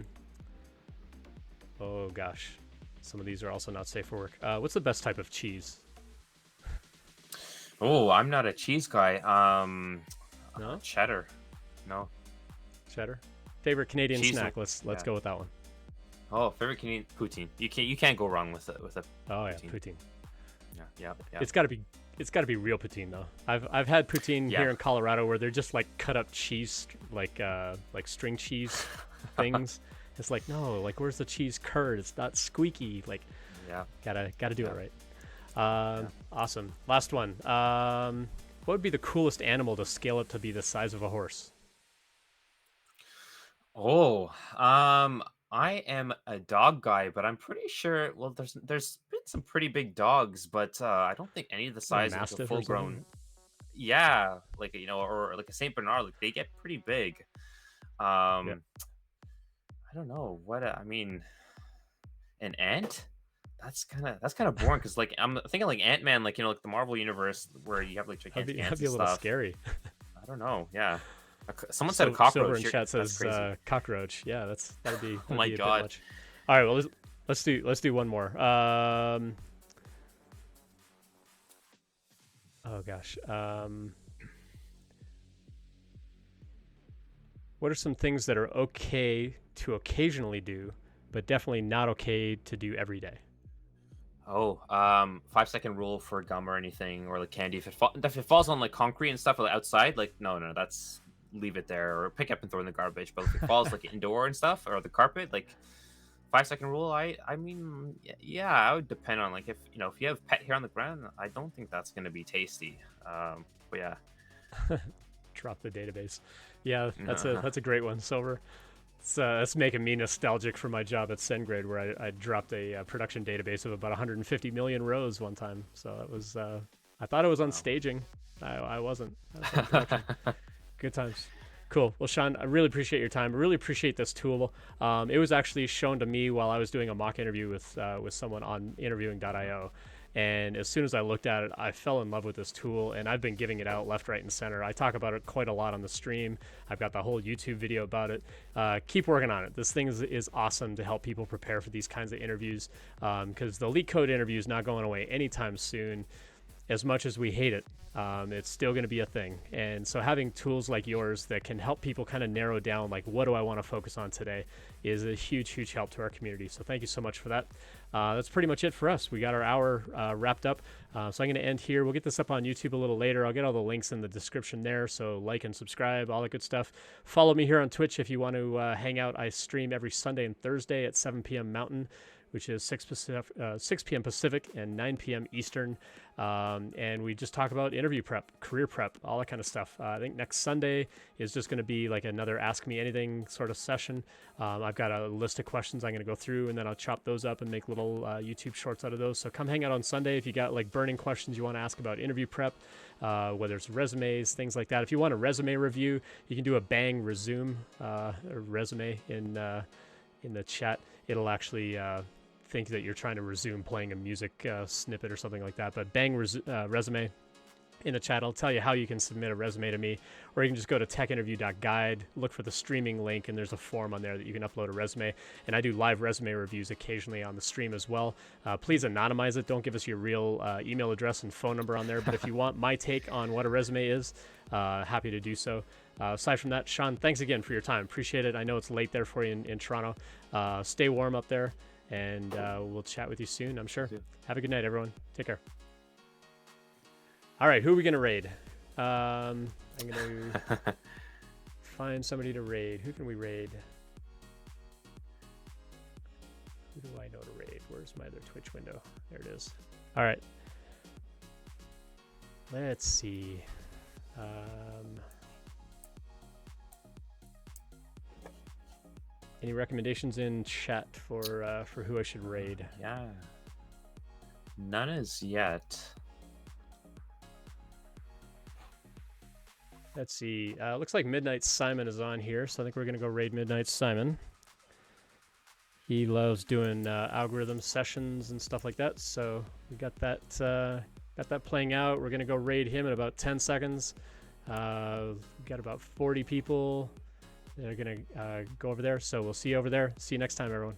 gosh, some of these are also not safe for work. What's the best type of cheese? Oh, I'm not a cheese guy. No? Cheddar. No. better. Favorite Canadian Cheese. snack? Let's Yeah. go with that one. Oh, favorite Canadian poutine. You can't go wrong with a Oh yeah, poutine. poutine. Yeah. It's got to be real poutine though. I've had poutine Yeah. here in Colorado where they're just like cut up cheese, like string cheese things. It's like, no, like where's the cheese curd? It's not squeaky. Like, Yeah. gotta do Yeah. it right. Awesome. Last one. What would be the coolest animal to scale up to be the size of a horse? Oh, I am a dog guy, but I'm pretty sure. Well, there's been some pretty big dogs, but I don't think any of the Like a size of like a mastiff or full something? grown. Yeah, like or like a Saint Bernard, like they get pretty big. Yeah. I don't know what I mean. An ant? That's kind of boring because like I'm thinking like Ant-Man, like like the Marvel universe where you have like gigantic That'd ants be and a little stuff. scary. I don't know. Yeah, someone said a Silver cockroach. in chat That's says crazy. cockroach. Yeah, that'd be Oh my a bit god. much. All right, well let's do one more. Oh gosh. What are some things that are okay to occasionally do, but definitely not okay to do every day? Oh, 5 second rule for gum or anything or like candy. If it falls on like concrete and stuff or outside, like no, that's leave it there or pick up and throw in the garbage. But if it falls like indoor and stuff or the carpet, like 5 second rule. I mean, yeah, I would depend on like if if you have pet hair on the ground, I don't think that's gonna be tasty. But yeah, Drop the database. Yeah, that's a great one, Silver. It's making me nostalgic for my job at SendGrid, where I dropped a production database of about 150 million rows one time. So it was, I thought it was on staging. I wasn't. I was on production. Good times. Cool. Well, Sean, I really appreciate your time. I really appreciate this tool. It was actually shown to me while I was doing a mock interview with someone on interviewing.io. And as soon as I looked at it, I fell in love with this tool, and I've been giving it out left, right, and center. I talk about it quite a lot on the stream. I've got the whole YouTube video about it. Keep working on it. This thing is awesome to help people prepare for these kinds of interviews, because the LeetCode interview is not going away anytime soon. As much as we hate it, it's still going to be a thing. And so having tools like yours that can help people kind of narrow down, like, what do I want to focus on today, is a huge, huge help to our community. So thank you so much for that. That's pretty much it for us. We got our hour wrapped up. So I'm going to end here. We'll get this up on YouTube a little later. I'll get all the links in the description there. So like and subscribe, all that good stuff. Follow me here on Twitch if you want to hang out. I stream every Sunday and Thursday at 7 p.m. Mountain, which is 6 p.m. Pacific and 9 p.m. Eastern. And we just talk about interview prep, career prep, all that kind of stuff. I think next Sunday is just going to be like another Ask Me Anything sort of session. I've got a list of questions I'm going to go through, and then I'll chop those up and make little YouTube shorts out of those. So come hang out on Sunday if you got like burning questions you want to ask about interview prep, whether it's resumes, things like that. If you want a resume review, you can do a bang resume resume in the chat. It'll actually think that you're trying to resume playing a music snippet or something like that. But bang resume in the chat. I'll tell you how you can submit a resume to me, or you can just go to TechInterview.Guide, look for the streaming link, and there's a form on there that you can upload a resume. And I do live resume reviews occasionally on the stream as well. Please anonymize it. Don't give us your real email address and phone number on there. But if you want my take on what a resume is, happy to do so. Aside from that, Sean, thanks again for your time. Appreciate it. I know it's late there for you in Toronto. Stay warm up there, and we'll chat with you soon, I'm sure. Have a good night, everyone. Take care. All right, who are we going to raid? I'm going to find somebody to raid. Who can we raid? Who do I know to raid? Where's my other Twitch window? There it is. All right. Let's see. Any recommendations in chat for who I should raid? Yeah. None as yet. Let's see. Looks like Midnight Simon is on here, so I think we're gonna go raid Midnight Simon. He loves doing algorithm sessions and stuff like that, so we got that playing out. We're gonna go raid him in about 10 seconds. We've got about 40 people that are gonna go over there, so we'll see you over there. See you next time, everyone.